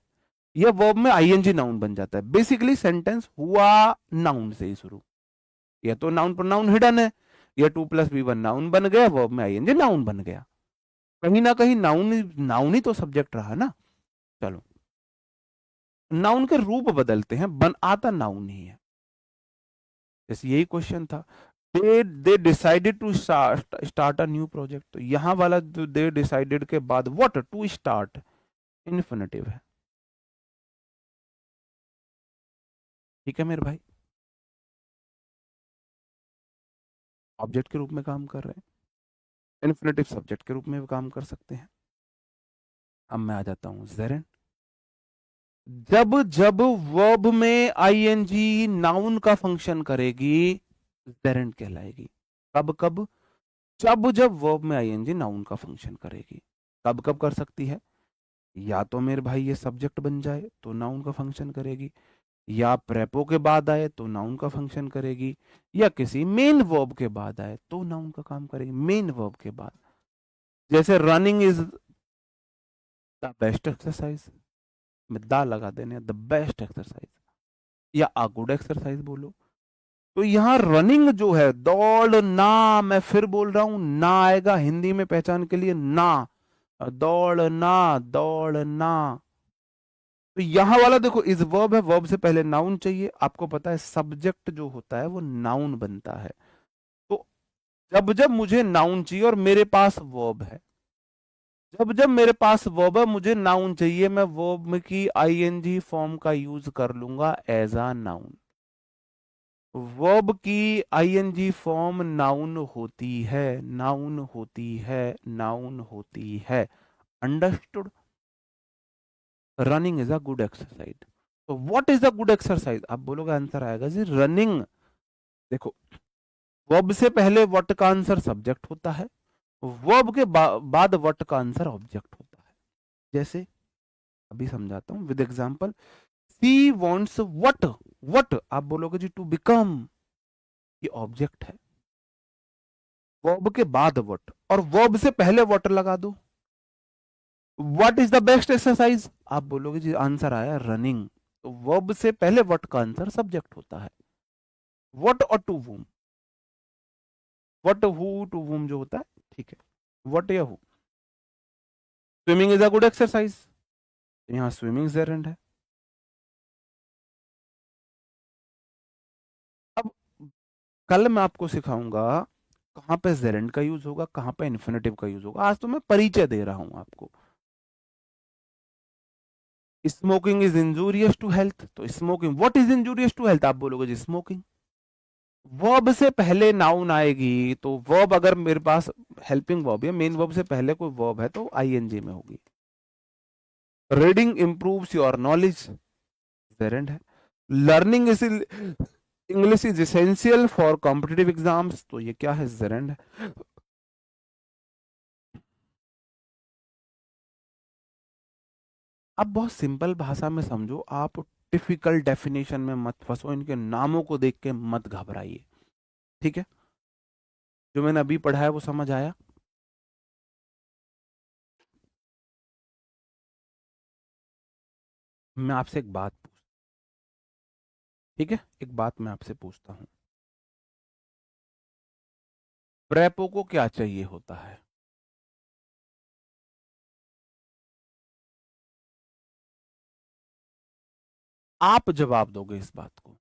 या वर्ब में आईएनजी नाउन बन जाता है। बेसिकली सेंटेंस हुआ नाउन से ही शुरू, या तो नाउन प्रोनाउन हिडन है, या 2+V1 नाउन बन गया, वर्ब में आईएनजी नाउन बन गया। कहीं ना कहीं नाउन, नाउन ही तो सब्जेक्ट रहा ना। चलो, नाउन के रूप बदलते हैं, बन आता नाउन ही है। जैसे यही क्वेश्चन था, they decided to start a new project, तो यहां वाला दे डिसाइडेड के बाद व्हाट, टू स्टार्ट, इन्फिनेटिव है। ठीक है मेरे भाई, ऑब्जेक्ट के रूप में काम कर रहे हैं, इन्फिनेटिव सब्जेक्ट के रूप में भी काम कर सकते हैं। अब मैं आ जाता हूं जेरेंट। जब जब वर्ब में आईएनजी नाउन का फंक्शन करेगी, जेरेंट कहलाएगी। कब कब, जब जब वर्ब में आईएनजी नाउन का फंक्शन करेगी। कब कब कर सकती है, या तो मेरे भाई ये सब्जेक्ट बन जाए तो नाउन का फंक्शन करेगी, या प्रेपो के बाद आए तो नाउन का फंक्शन करेगी, या किसी मेन वर्ब के बाद आए तो नाउन का काम करेगी, मेन वर्ब के बाद। जैसे running is the best exercise, में दा लगा देने, द बेस्ट एक्सरसाइज, या आ गुड एक्सरसाइज बोलो। तो यहां रनिंग जो है, दौड़ना, मैं फिर बोल रहा हूं, ना आएगा हिंदी में पहचान के लिए, ना, दौड़ना, दौड़ना। तो यहां वाला देखो इज वर्ब है, वर्ब से पहले नाउन चाहिए। आपको पता है सब्जेक्ट जो होता है वो नाउन बनता है। तो जब जब मुझे नाउन चाहिए और मेरे पास वर्ब है, जब जब मेरे पास वर्ब है, मुझे नाउन चाहिए, मैं वर्ब की आईएनजी फॉर्म का यूज कर लूंगा एज अ नाउन। वर्ब की आईएनजी फॉर्म नाउन होती है, नाउन होती है, नाउन होती है। Understood. Running is a good exercise. तो what is a good exercise, आप बोलोगे, आंसर आएगा जी रनिंग। देखो, वर्ब से पहले व्हाट का आंसर सब्जेक्ट होता है, वर्ब के बाद व्हाट का आंसर ऑब्जेक्ट होता है। जैसे अभी समझाता हूं with example, C wants what, what आप बोलोगे जी टू बिकम, ये ऑब्जेक्ट है, वर्ब के बाद व्हाट, और वर्ब से पहले व्हाट लगा दो, what is the best exercise, आप बोलोगे जी आंसर आया रनिंग। तो वर्ब से पहले व्हाट का आंसर सब्जेक्ट होता है, व्हाट और टू वूम, व्हाट हु टू वूम जो होता है, ठीक है, व्हाट या who. Swimming is a good exercise, यहां स्विमिंग जेरेंड है। अब कल मैं आपको सिखाऊंगा कहाँ पे जेरेंड का यूज होगा, कहाँ पे इन्फिनेटिव का यूज होगा। आज तो मैं परिचय दे रहा हूं आपको। Smoking is injurious to health, तो smoking, what is injurious to health, आप बोलोगे जी स्मोकिंग। वर्ब से पहले नाउन आएगी, तो वर्ब अगर मेरे पास हेल्पिंग वर्ब है, मेन वर्ब से पहले कोई वर्ब है तो आईएनजी में होगी। Reading improves your knowledge, gerund है। Learning is English is essential for competitive exams, तो ये क्या है, जेरेंड है। अब बहुत सिंपल भाषा में समझो, आप टिपिकल डेफिनेशन में मत फंसो, इनके नामों को देख के मत घबराइए, ठीक है। जो मैंने अभी पढ़ा है वो समझ आया। मैं आपसे एक बात पूछ, ठीक है, एक बात मैं आपसे पूछता हूं, प्रेपो को क्या चाहिए होता है? आप जवाब दोगे इस बात को।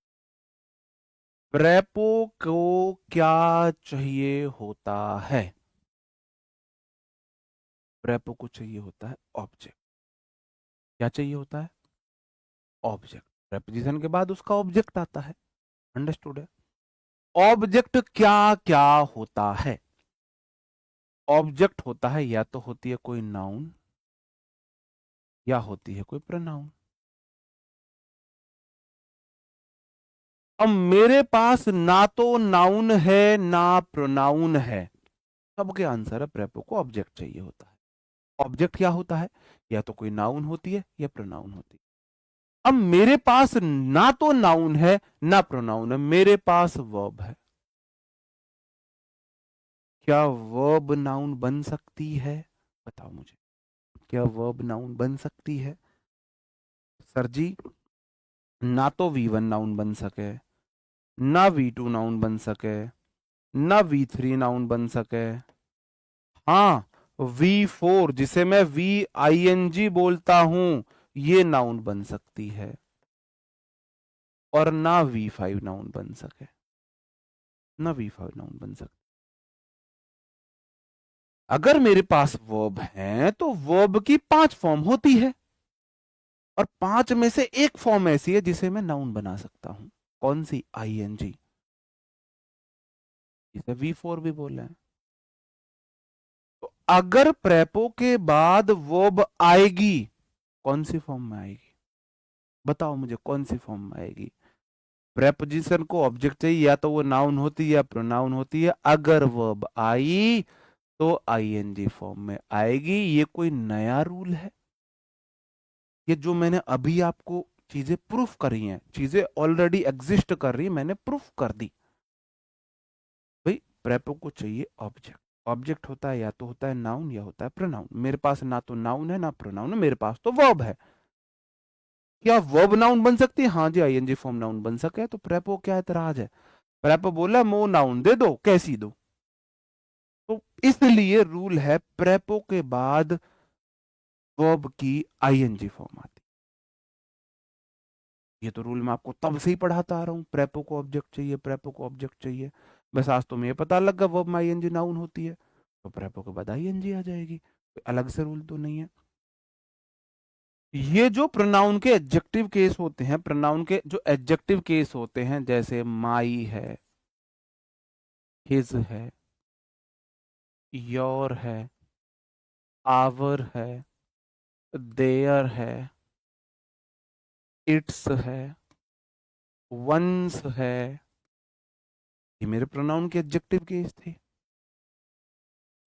प्रेपो को क्या चाहिए होता है? प्रेपो को चाहिए होता है ऑब्जेक्ट। क्या चाहिए होता है? ऑब्जेक्ट। प्रेपोजिशन के बाद उसका ऑब्जेक्ट आता है, अंडरस्टूड है। ऑब्जेक्ट क्या क्या होता है? ऑब्जेक्ट होता है या तो होती है कोई नाउन या होती है कोई प्रोनाउन। अब मेरे पास ना तो नाउन है ना प्रोनाउन है, सबके आंसर है प्रेपो को ऑब्जेक्ट चाहिए होता है। ऑब्जेक्ट क्या होता है? या तो कोई नाउन होती है या प्रोनाउन होती है। अब मेरे पास ना तो नाउन है ना प्रोनाउन है, मेरे पास वर्ब है। क्या वर्ब नाउन बन सकती है? बताओ मुझे, क्या वर्ब नाउन बन सकती है? सर जी, ना तो V1 नाउन बन सके, ना V2 नाउन बन सके, ना V3 नाउन बन सके। हाँ, V4 जिसे मैं VING बोलता हूं, ये नाउन बन सकती है, और ना V5 नाउन बन सके, ना V5 नाउन बन सकती। अगर मेरे पास वर्ब है तो वर्ब की 5 फॉर्म होती है, और 5 में से एक फॉर्म ऐसी है जिसे मैं नाउन बना सकता हूं। कौन सी? ING, जिसे V4 भी बोल रहे हैं। तो अगर प्रेपो के बाद वर्ब आएगी, कौन सी फॉर्म में आएगी? बताओ मुझे, कौन सी फॉर्म में आएगी? प्रेपोजिशन को ऑब्जेक्ट चाहिए, या तो वो नाउन होती है या प्रोनाउन होती है। अगर वर्ब आई तो ING फॉर्म में आएगी। ये कोई नया रूल है? ये जो मैंने अभी आपको चीजें प्रूफ करी हैं, चीजें ऑलरेडी एग्जिस्ट कर रही है, मैंने प्रूफ कर दी। भाई प्रेपो को चाहिए ऑब्जेक्ट। ऑब्जेक्ट होता है या तो होता है नाउन या होता है प्रोनाउन। मेरे पास ना तो नाउन है ना प्रोनाउन है, मेरे पास तो वर्ब है। क्या वर्ब नाउन बन सकती है? हाँ जी, ING फॉर्म नाउन बन सके। तो प्रेपो क्या एतराज है? प्रेपो बोला मो नाउन दे दो, कैसी दो। तो इसलिए रूल है, प्रेपो के बाद वर्ब की ING फॉर्म आती। ये तो रूल मैं आपको तब से ही पढ़ाता आ रहा हूं, प्रेपो को ऑब्जेक्ट चाहिए, प्रेपो को ऑब्जेक्ट चाहिए। बस आज तुम्हें ये पता लगा वर्ब में ING नाउन होती है, तो प्रेपो के बाद ING आ जाएगी। कोई अलग से रूल तो नहीं है। ये जो प्रोनाउन के एडजेक्टिव केस होते हैं, प्रोनाउन के जो एडजेक्टिव केस होते हैं, जैसे माई है, हिज है, योर है, आवर है, देयर है, इट्स है, वंस है, ये मेरे प्रोनाउन के एडजेक्टिव केस थे।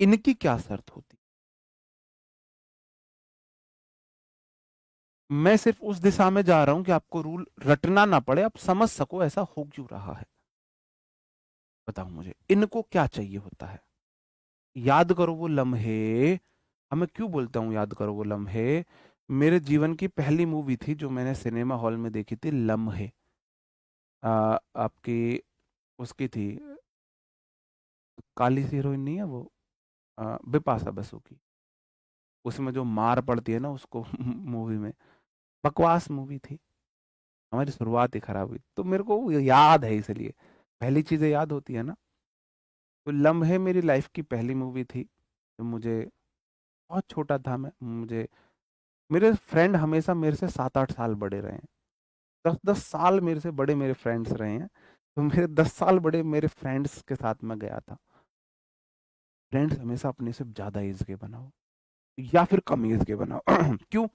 इनकी क्या शर्त होती? मैं सिर्फ उस दिशा में जा रहा हूं कि आपको रूल रटना ना पड़े, आप समझ सको ऐसा हो क्यों रहा है। बताओ मुझे, इनको क्या चाहिए होता है? याद करो वो लम्हे। अब मैं क्यों बोलता हूं याद करो वो लम्हे? मेरे जीवन की पहली मूवी थी जो मैंने सिनेमा हॉल में देखी थी, लम्हे। आपकी उसकी थी, काली सी हीरोइन नहीं है वो, बिपाशा बसु की। उसमें जो मार पड़ती है ना उसको मूवी में, बकवास मूवी थी। हमारी शुरुआत ही खराब हुई, तो मेरे को वो याद है, इसलिए पहली चीजें याद होती है ना। तो लम्हे मेरी लाइफ की पहली मूवी थी। तो मुझे बहुत छोटा था मैं, मुझे मेरे फ्रेंड हमेशा मेरे से 7-8 साल बड़े रहे हैं। 10-10 साल मेरे से बड़े मेरे फ्रेंड्स रहे हैं। तो मेरे 10 साल बड़े मेरे फ्रेंड्स के साथ मैं गया था। फ्रेंड्स हमेशा अपने से ज्यादा एज के बनाओ या फिर कम एज के बनाओ। क्यों?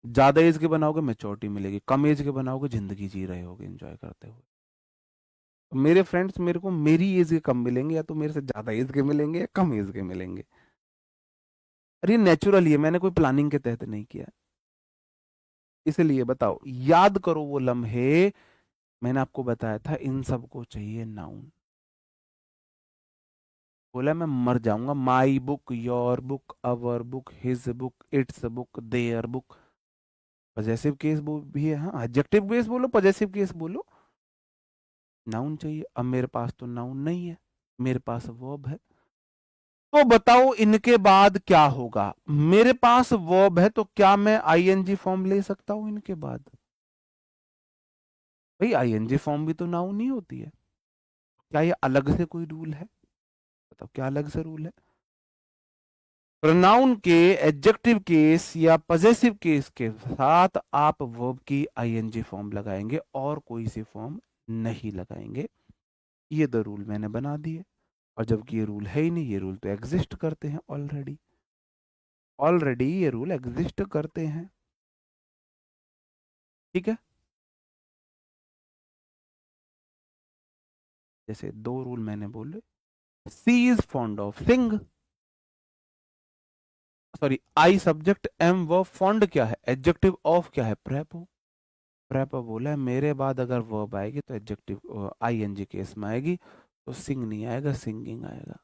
ज्यादा एज के बनाओगे मेच्योरिटी मिलेगी, कम एज के बनाओगे जिंदगी जी रहे होगे एंजॉय करते हुए। तो मेरे फ्रेंड्स मेरे को मेरी एज के कम मिलेंगे, या तो मेरे से ज्यादा एज के मिलेंगे या कम एज के मिलेंगे। अरे नेचुरल ही है, मैंने कोई प्लानिंग के तहत नहीं किया। इसलिए बताओ, याद करो वो लम्हे। मैंने आपको बताया था इन सबको चाहिए नाउन। बोला मैं मर जाऊंगा, my book, your book, our book, his book, it's book, their book. Possessive case भी है, हाँ एडजेक्टिव केस बोलो, पजेसिव केस बोलो। नाउन चाहिए। अब मेरे पास तो नाउन नहीं है, मेरे पास वर्ब है। तो बताओ इनके बाद क्या होगा? मेरे पास वर्ब है तो क्या मैं आईएनजी फॉर्म ले सकता हूं इनके बाद? भाई आईएनजी फॉर्म भी तो नाउन ही होती है। क्या ये अलग से कोई रूल है? बताओ क्या अलग से रूल है? प्रोनाउन के एडजेक्टिव केस या पजेसिव केस के साथ आप वर्ब की आईएनजी फॉर्म लगाएंगे और कोई सी फॉर्म नहीं लगाएंगे। ये दो रूल मैंने बना दिए। और जबकि ये रूल है ही नहीं, ये रूल तो एग्जिस्ट करते हैं ऑलरेडी। ऑलरेडी ये रूल एग्जिस्ट करते हैं। ठीक है। जैसे दो रूल मैंने बोले, she is fond of sing. Sorry, I subject, am verb, fond क्या है? एडजेक्टिव, ऑफ क्या है? प्रेपो। प्रेपो बोला है मेरे बाद अगर वर्ब आएगी तो एडजेक्टिव आईएनजी केस में आएगी, तो सिंग नहीं आएगा, सिंगिंग आएगा।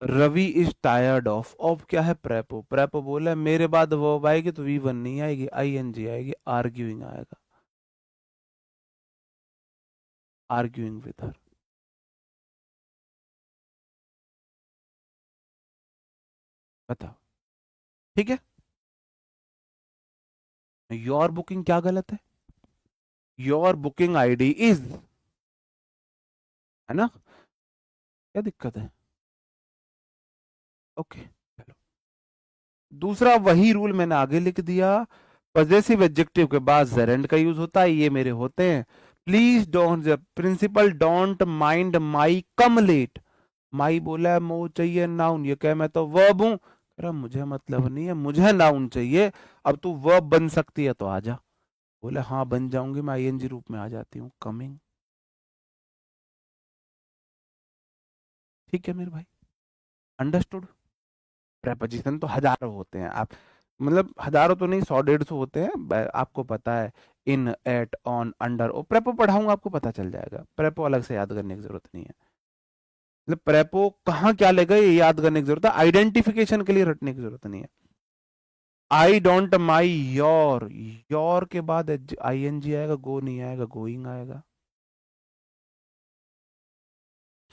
रवि इज टायर्ड ऑफ क्या है? प्रेपो। प्रेपो बोला है मेरे बाद वर्ब आएगी तो वी वन नहीं आएगी, आईएनजी आएगी, आर्ग्यूइंग आएगा। Arguing with her. बताओ। ठीक है। योर बुकिंग क्या गलत है? योर बुकिंग आईडी इज, है ना? क्या दिक्कत है? ओके चलो। दूसरा वही रूल मैंने आगे लिख दिया। पजेसिव एडजेक्टिव के बाद जेरेंड का यूज होता है, ये मेरे होते हैं। Please don't, principal don't mind my come late. माई बोला है मो चाहिए नाउन, ये क्या मैं तो वर्ब हूं? कह रहा मुझे मतलब नहीं है, मुझे नाउन चाहिए। अब तू वर्ब बन सकती है तो आ जा। बोले हाँ बन जाऊंगी, मैं आईएनजी रूप में आ जाती हूँ, कमिंग। ठीक है मेरे भाई, अंडरस्टूड। प्रेपोजिशन तो हजारों होते हैं, आप मतलब हजारों तो नहीं, 100-150 होते हैं, आपको पता है। इन, एट, ऑन, अंडर, और प्रेपो पढ़ाऊंगा आपको पता चल जाएगा। प्रेपो अलग से याद करने की जरूरत नहीं है। मतलब प्रेपो कहाँ क्या लेगा ये याद करने की जरूरत है, आइडेंटिफिकेशन के लिए रटने की जरूरत नहीं है। I don't my your, your के बाद आईएनजी आएगा, गो नहीं आएगा, गोइंग आएगा।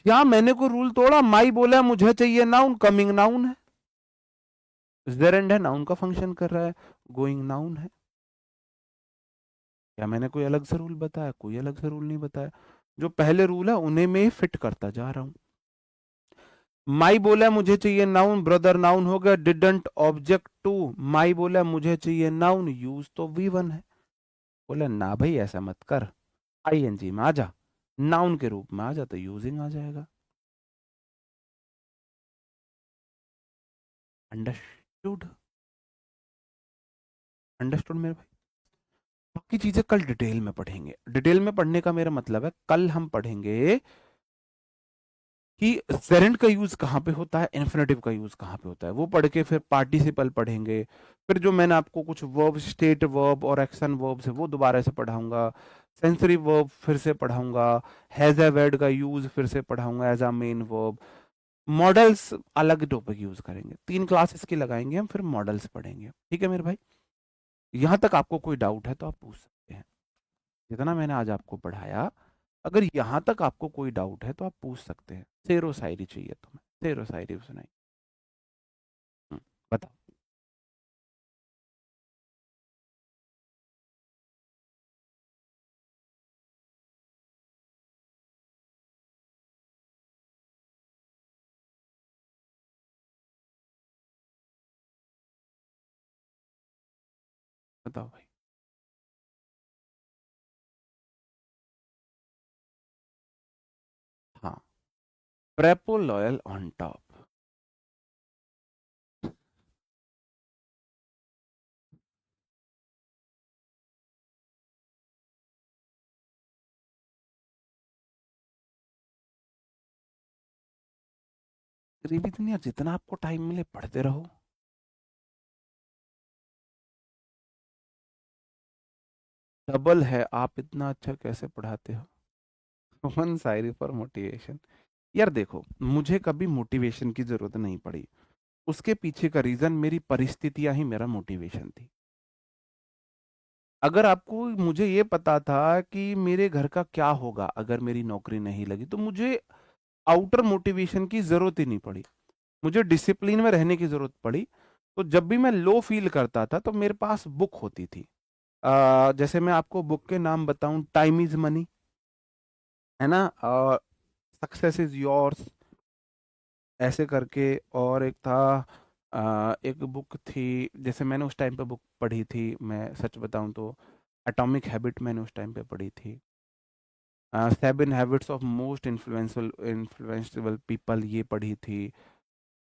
क्या मैंने कोई रूल तोड़ा? माई बोला है मुझे चाहिए नाउन, कमिंग नाउन है। जेरेंड है, नाउन का फंक्शन कर रहा है। गोइंग नाउन है। क्या मैंने कोई अलग से रूल बताया? कोई अलग से रूल नहीं बताया। जो पहले रूल है उन्हें में ही फिट करता जा रहा हूं। माई बोला है मुझे चाहिए नाउन, ब्रदर नाउन हो गया, डिडंट ऑब्जेक्ट टू। माई बोला है मुझे चाहिए नाउन, यूज तो वी वन है। बोला ना भाई ऐसा मत कर, आईएनजी में आ जा, नाउन के रूप में आ जा तो यूजिंग आ जाएगा। अंडरस्टूड? अंडरस्टूड मेरे भाई। बाकी चीजें कल डिटेल में पढ़ेंगे। डिटेल में पढ़ने का मेरा मतलब है कल हम पढ़ेंगे कि सेरेंट का यूज कहाँ पे होता है, इन्फिनेटिव का यूज कहाँ पे होता है, वो पढ़ के फिर पार्टिसिपल पढ़ेंगे। फिर जो मैंने आपको कुछ वर्ब, स्टेट वर्ब और एक्शन वर्ब है वो दोबारा से पढ़ाऊंगा। सेंसरी वर्ब फिर से पढ़ाऊंगा। हैज ए वर्ड का यूज फिर से पढ़ाऊंगा as a main verb. Models अलग टॉपिक यूज करेंगे, 3 क्लासेस की लगाएंगे हम, फिर मॉडल्स पढ़ेंगे। ठीक है मेरे भाई, यहां तक आपको कोई डाउट है तो आप पूछ सकते हैं। जितना मैंने आज आपको पढ़ाया, अगर यहां तक आपको कोई डाउट है तो आप पूछ सकते हैं। शेरो शायरी चाहिए तुम्हें? शेरो शायरी सुनाई। बताओ। बताओ भाई। हाँ, प्रेपो लॉयल ऑन टॉप। रिवीजन यार, जितना आपको टाइम मिले पढ़ते रहो। डबल है, आप इतना अच्छा कैसे पढ़ाते हो? One Shayari for motivation. यार देखो, मुझे कभी मोटिवेशन की जरूरत नहीं पड़ी। उसके पीछे का रीजन मेरी परिस्थितियां ही मेरा मोटिवेशन थी। अगर आपको मुझे ये पता था कि मेरे घर का क्या होगा अगर मेरी नौकरी नहीं लगी, तो मुझे आउटर मोटिवेशन की जरूरत ही नहीं पड़ी। मुझे डिसिप्लिन में रहने की जरूरत पड़ी। तो जब भी मैं लो फील करता था तो मेरे पास बुक होती थी। जैसे मैं आपको बुक के नाम बताऊं, टाइम इज मनी, है ना, सक्सेस इज योर्स, ऐसे करके। और एक था, एक बुक थी, जैसे मैंने उस टाइम पे बुक पढ़ी थी, मैं सच बताऊं तो एटॉमिक हैबिट मैंने उस टाइम पे पढ़ी थी। Seven habits of most influenceable people, ये पढ़ी थी।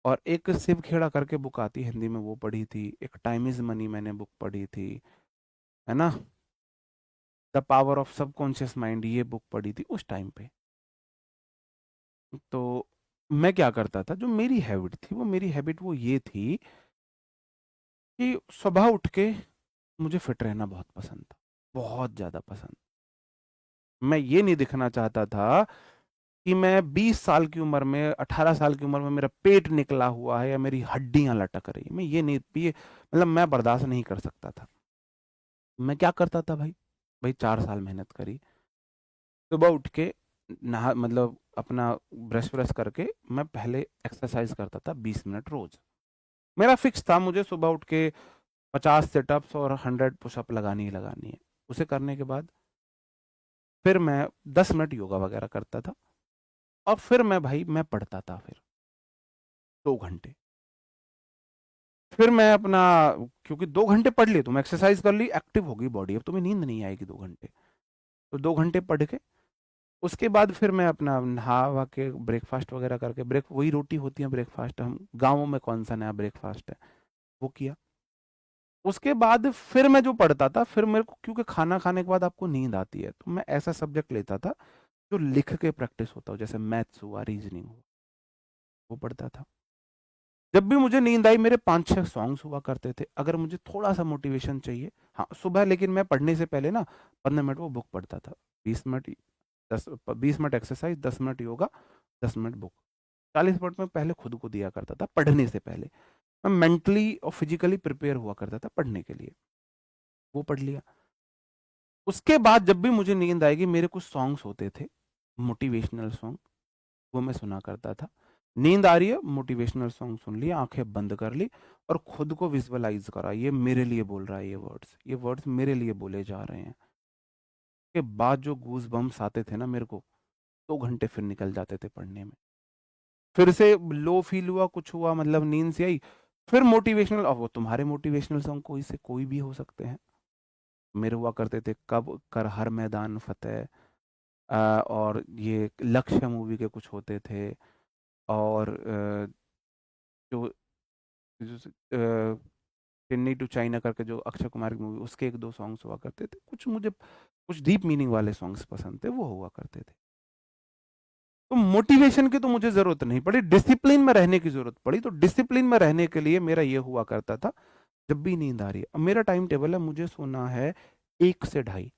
और एक शिव खेड़ा करके बुक आती है हिंदी में, वो पढ़ी थी। एक टाइम इज मनी मैंने बुक पढ़ी थी, है ना। The power of subconscious mind, ये बुक पढ़ी थी उस टाइम पे। तो मैं क्या करता था, जो मेरी हैबिट थी, वो मेरी हैबिट वो ये थी कि सुबह उठ के मुझे फिट रहना बहुत पसंद था, बहुत ज्यादा पसंद। मैं ये नहीं दिखना चाहता था कि मैं 20 साल की उम्र में, 18 साल की उम्र में मेरा पेट निकला हुआ है या मेरी हड्डियां लटक रही है। मैं ये नहीं, ये मतलब मैं बर्दाश्त नहीं कर सकता था। मैं क्या करता था भाई, 4 साल मेहनत करी। सुबह उठ के नहा, मतलब अपना ब्रश ब्रश करके मैं पहले एक्सरसाइज करता था 20 मिनट रोज। मेरा फिक्स था, मुझे सुबह उठ के 50 सिटअप्स और 100 पुशअप लगानी ही लगानी है। उसे करने के बाद फिर मैं 10 मिनट योगा वगैरह करता था। और फिर मैं भाई मैं पढ़ता था फिर 2 घंटे। फिर मैं अपना, क्योंकि 2 घंटे पढ़ लिए, तुम एक्सरसाइज कर ली, एक्टिव होगी बॉडी, अब तुम्हें नींद नहीं आएगी 2 घंटे। तो 2 घंटे पढ़ के उसके बाद फिर मैं अपना नहा वहा के ब्रेकफास्ट वगैरह करके, ब्रेक वही रोटी होती है ब्रेकफास्ट, हम गाँवों में कौन सा नया ब्रेकफास्ट है, वो किया। उसके बाद फिर मैं जो पढ़ता था, फिर मेरे को, क्योंकि खाना खाने के बाद आपको नींद आती है, तो मैं ऐसा सब्जेक्ट लेता था जो लिख के प्रैक्टिस होता हो, जैसे मैथ्स हुआ, रीजनिंग हुआ, वो पढ़ता था। जब भी मुझे नींद आई, मेरे 5-6 सॉन्ग्स हुआ करते थे। अगर मुझे थोड़ा सा मोटिवेशन चाहिए, हाँ सुबह, लेकिन मैं पढ़ने से पहले ना 15 मिनट वो बुक पढ़ता था। 20 minute, 20 minute exercise, 10 minute yoga, 10 minute book. 40 minute में पहले खुद को दिया करता था पढ़ने से पहले। मैं मेंटली और फिजिकली प्रिपेयर हुआ करता था पढ़ने के लिए। वो पढ़ लिया। उसके बाद जब भी मुझे नींद आएगी, मेरे कुछ सॉन्ग्स होते थे मोटिवेशनल सॉन्ग, वो मैं सुना करता था। नींद आ रही है, मोटिवेशनल सॉन्ग सुन लिया, आंखें बंद कर ली, और खुद को विजुअलाइज करा, ये मेरे लिए बोल रहा है, ये वर्ड्स मेरे लिए बोले जा रहे हैं। के बाद जो गूज बम्स आते थे ना मेरे को, 2 घंटे फिर निकल जाते थे पढ़ने में। फिर से लो फील हुआ, कुछ हुआ, मतलब नींद से आई, फिर मोटिवेशनल, अब वो तुम्हारे मोटिवेशनल सॉन्ग कोई से कोई भी हो सकते हैं। मेरे हुआ करते थे, कब कर हर मैदान फतेह, और ये लक्ष्य मूवी के कुछ होते थे। और जो, चेन्नई टू चाइना करके जो अक्षय कुमार की मूवी, उसके एक दो सॉन्ग्स हुआ करते थे। कुछ मुझे कुछ डीप मीनिंग वाले सॉन्ग्स पसंद थे, वो हुआ करते थे। तो मोटिवेशन की तो मुझे जरूरत नहीं पड़ी, डिसिप्लिन में रहने की जरूरत पड़ी। तो डिसिप्लिन में रहने के लिए मेरा ये हुआ करता था, जब भी नींद आ रही है, अब मेरा टाइम टेबल है, मुझे सोना है 1 से 2:30,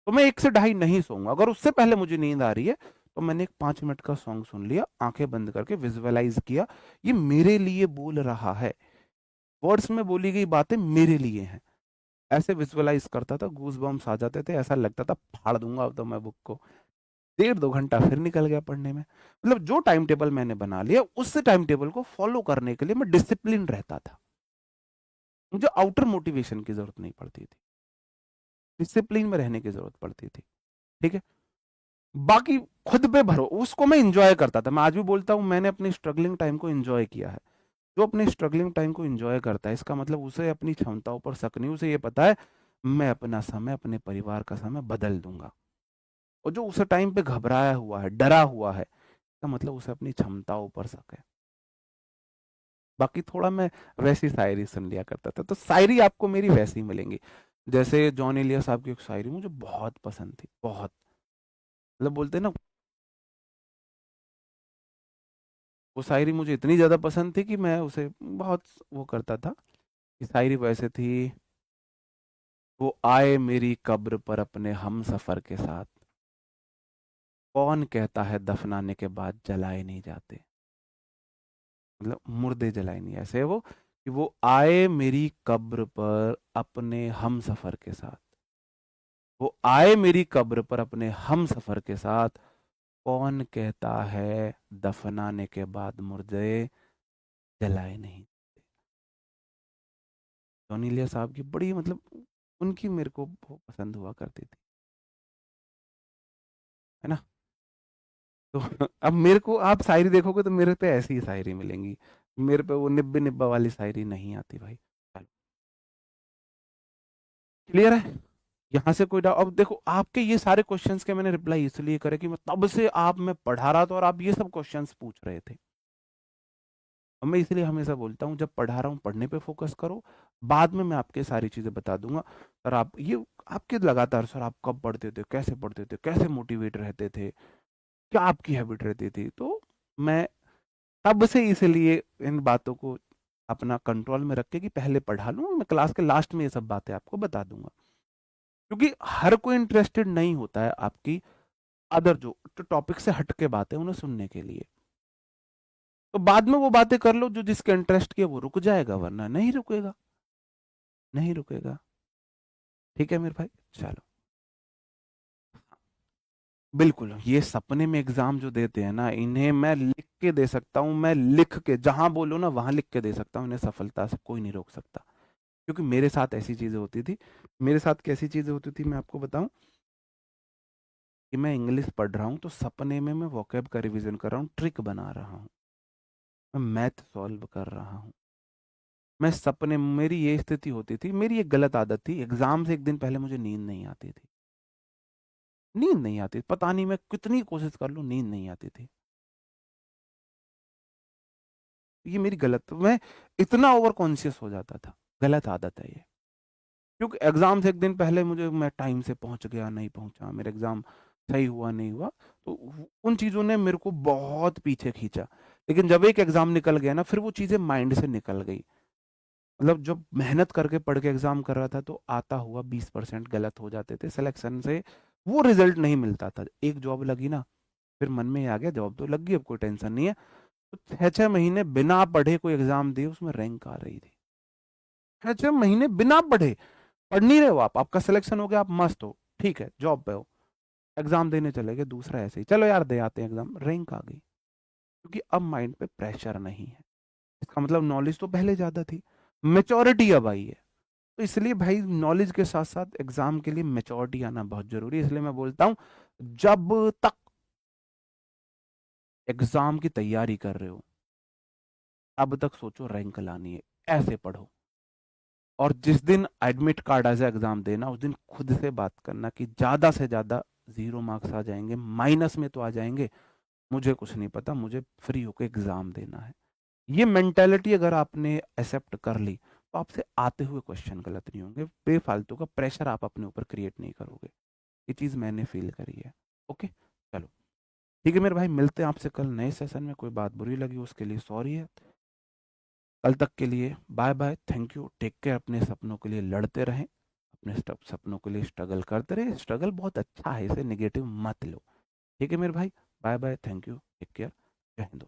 तो मैं 1 से 2:30 नहीं सोऊंगा। अगर उससे पहले मुझे नींद आ रही है, तो मैंने एक 5 मिनट का सॉन्ग सुन लिया, आंखें बंद करके विजुअलाइज किया, ये मेरे लिए बोल रहा है, वर्ड्स में बोली गई बातें मेरे लिए हैं। ऐसे विजुअलाइज करता था, गूज बम्स आ जाते थे, ऐसा लगता था फाड़ दूंगा अब तो मैं बुक को। 1.5-2 घंटा फिर निकल गया पढ़ने में। मतलब जो टाइम टेबल मैंने बना लिया, उस टाइम टेबल को फॉलो करने के लिए मैं डिसिप्लिन रहता था। मुझे आउटर मोटिवेशन की जरूरत नहीं पड़ती थी, डिसिप्लिन में रहने की जरूरत पड़ती थी। ठीक है। बाकी खुद पे भरो, उसको मैं इंजॉय करता था। मैं आज भी बोलता हूं, मैंने अपनी स्ट्रगलिंग टाइम को इंजॉय किया है। जो अपने स्ट्रगलिंग टाइम को एंजॉय करता है, इसका मतलब उसे अपनी क्षमताओं पर शक नहीं, उसे ये पता है मैं अपना समय अपने परिवार का समय बदल दूंगा। और जो उस टाइम पे घबराया हुआ है, डरा हुआ है, इसका मतलब उसे अपनी क्षमताओं पर शक है। बाकी थोड़ा मैं वैसी शायरी सुन लिया करता था, तो शायरी आपको मेरी वैसी मिलेंगी। जैसे जॉन एलिया साहब की एक शायरी मुझे बहुत पसंद थी, बहुत, मतलब बोलते हैं ना, वो शायरी मुझे इतनी ज़्यादा पसंद थी कि मैं उसे बहुत वो करता था। कि शायरी वैसे थी, वो आए मेरी कब्र पर अपने हम सफ़र के साथ, कौन कहता है दफनाने के बाद जलाए नहीं जाते। मतलब मुर्दे जलाए नहीं, ऐसे है वो कि वो आए मेरी कब्र पर अपने हम सफ़र के साथ, वो आए मेरी कब्र पर अपने हम सफ़र के साथ, कौन कहता है दफनाने के बाद मुर्दे जलाए नहीं। जॉनी लिया साहब की बड़ी, मतलब उनकी मेरे को बहुत पसंद हुआ करती थी, है ना। तो अब मेरे को आप शायरी देखोगे तो मेरे पे ऐसी ही शायरी मिलेंगी, मेरे पे वो निब्बे निब्बा वाली शायरी नहीं आती भाई। क्लियर है। यहाँ से कोई डाउट? अब देखो आपके ये सारे क्वेश्चंस के मैंने रिप्लाई इसलिए करे कि मैं तब से आप मैं पढ़ा रहा था और आप ये सब क्वेश्चंस पूछ रहे थे। और मैं इसलिए हमेशा बोलता हूँ जब पढ़ा रहा हूँ पढ़ने पे फोकस करो, बाद में मैं आपके सारी चीजें बता दूंगा। सर आप ये आपके लगातार, सर आप कब पढ़ते थे, कैसे मोटिवेट रहते थे, क्या आपकी हैबिट रहती थी, तो मैं तब से इसलिए इन बातों को अपना कंट्रोल में रख के कि पहले पढ़ा लूँ, मैं क्लास के लास्ट में ये सब बातें आपको बता दूंगा। क्योंकि हर कोई इंटरेस्टेड नहीं होता है आपकी अदर जो टॉपिक से हट के बातें उन्हें सुनने के लिए। तो बाद में वो बातें कर लो जो जिसके इंटरेस्ट की है, वो रुक जाएगा, वरना नहीं रुकेगा, नहीं रुकेगा। ठीक है मेरे भाई, चलो। बिल्कुल, ये सपने में एग्जाम जो देते हैं ना, इन्हें मैं लिख के दे सकता हूँ, मैं लिख के जहां बोलो ना वहां लिख के दे सकता हूँ, इन्हें सफलता से कोई नहीं रोक सकता। क्योंकि मेरे साथ ऐसी चीजें होती थी। मेरे साथ कैसी चीजें होती थी मैं आपको बताऊं, कि मैं इंग्लिश पढ़ रहा हूँ तो सपने में मैं वोकैब का रिवीजन कर रहा हूँ, ट्रिक बना रहा हूँ, मैं मैथ सॉल्व कर रहा हूँ। मैं सपने में, मेरी ये स्थिति होती थी, मेरी एक गलत आदत थी, एग्जाम से एक दिन पहले मुझे नींद नहीं आती थी, नींद नहीं आती, पता नहीं मैं कितनी कोशिश कर लूं नींद नहीं आती थी। ये मेरी गलत, मैं इतना ओवर कॉन्शियस हो जाता था, गलत आदत है ये। क्योंकि एग्जाम से एक दिन पहले मुझे, मैं टाइम से पहुंच गया नहीं पहुंचा, मेरा एग्जाम सही हुआ नहीं हुआ, तो उन चीजों ने मेरे को बहुत पीछे खींचा। लेकिन जब एक एग्जाम निकल गया ना, फिर वो चीजें माइंड से निकल गई। मतलब जब मेहनत करके पढ़ के एग्जाम कर रहा था तो आता हुआ 20% गलत हो जाते थे सिलेक्शन से, वो रिजल्ट नहीं मिलता था। एक जॉब लगी ना, फिर मन में आ गया जॉब तो लग गई, अब कोई टेंशन नहीं है। तो 6-6 महीने बिना पढ़े कोई एग्जाम दिए, उसमें रैंक आ रही थी। 6-6 महीने बिना पढ़े, पढ़ नहीं रहे हो आप, आपका सिलेक्शन हो गया, आप मस्त हो, ठीक है, जॉब पे हो, एग्जाम देने चले गए, दूसरा ऐसे ही चलो यार दे आते हैं एग्जाम, रैंक आ गई। क्योंकि अब माइंड पे प्रेशर नहीं है, इसका मतलब नॉलेज तो पहले ज्यादा थी, मेच्योरिटी अब आई है। तो इसलिए भाई नॉलेज के साथ साथ एग्जाम के लिए मेच्योरिटी आना बहुत जरूरी है। इसलिए मैं बोलता हूँ जब तक एग्जाम की तैयारी कर रहे हो, अब तक सोचो रैंक लानी है, ऐसे पढ़ो। और जिस दिन एडमिट कार्ड एज एग्जाम देना, उस दिन खुद से बात करना कि ज्यादा से ज्यादा 0 मार्क्स आ जाएंगे, माइनस में तो आ जाएंगे, मुझे कुछ नहीं पता, मुझे फ्री होकर एग्जाम देना है। ये मेंटेलिटी अगर आपने एक्सेप्ट कर ली, तो आपसे आते हुए क्वेश्चन गलत नहीं होंगे, बेफालतू का प्रेशर आप अपने ऊपर क्रिएट नहीं करोगे। ये चीज मैंने फील करी है। ओके, चलो, ठीक है मेरे भाई, मिलते हैं आपसे कल नए सेशन में। कोई बात बुरी लगी उसके लिए सॉरी है। कल तक के लिए bye bye, thank you, take care. अपने सपनों के लिए लड़ते रहें, अपने सपनों के लिए स्ट्रगल करते रहें, स्ट्रगल बहुत अच्छा है, इसे नेगेटिव मत लो। ठीक है मेरे भाई, bye bye, thank you, take care, जय हिंद।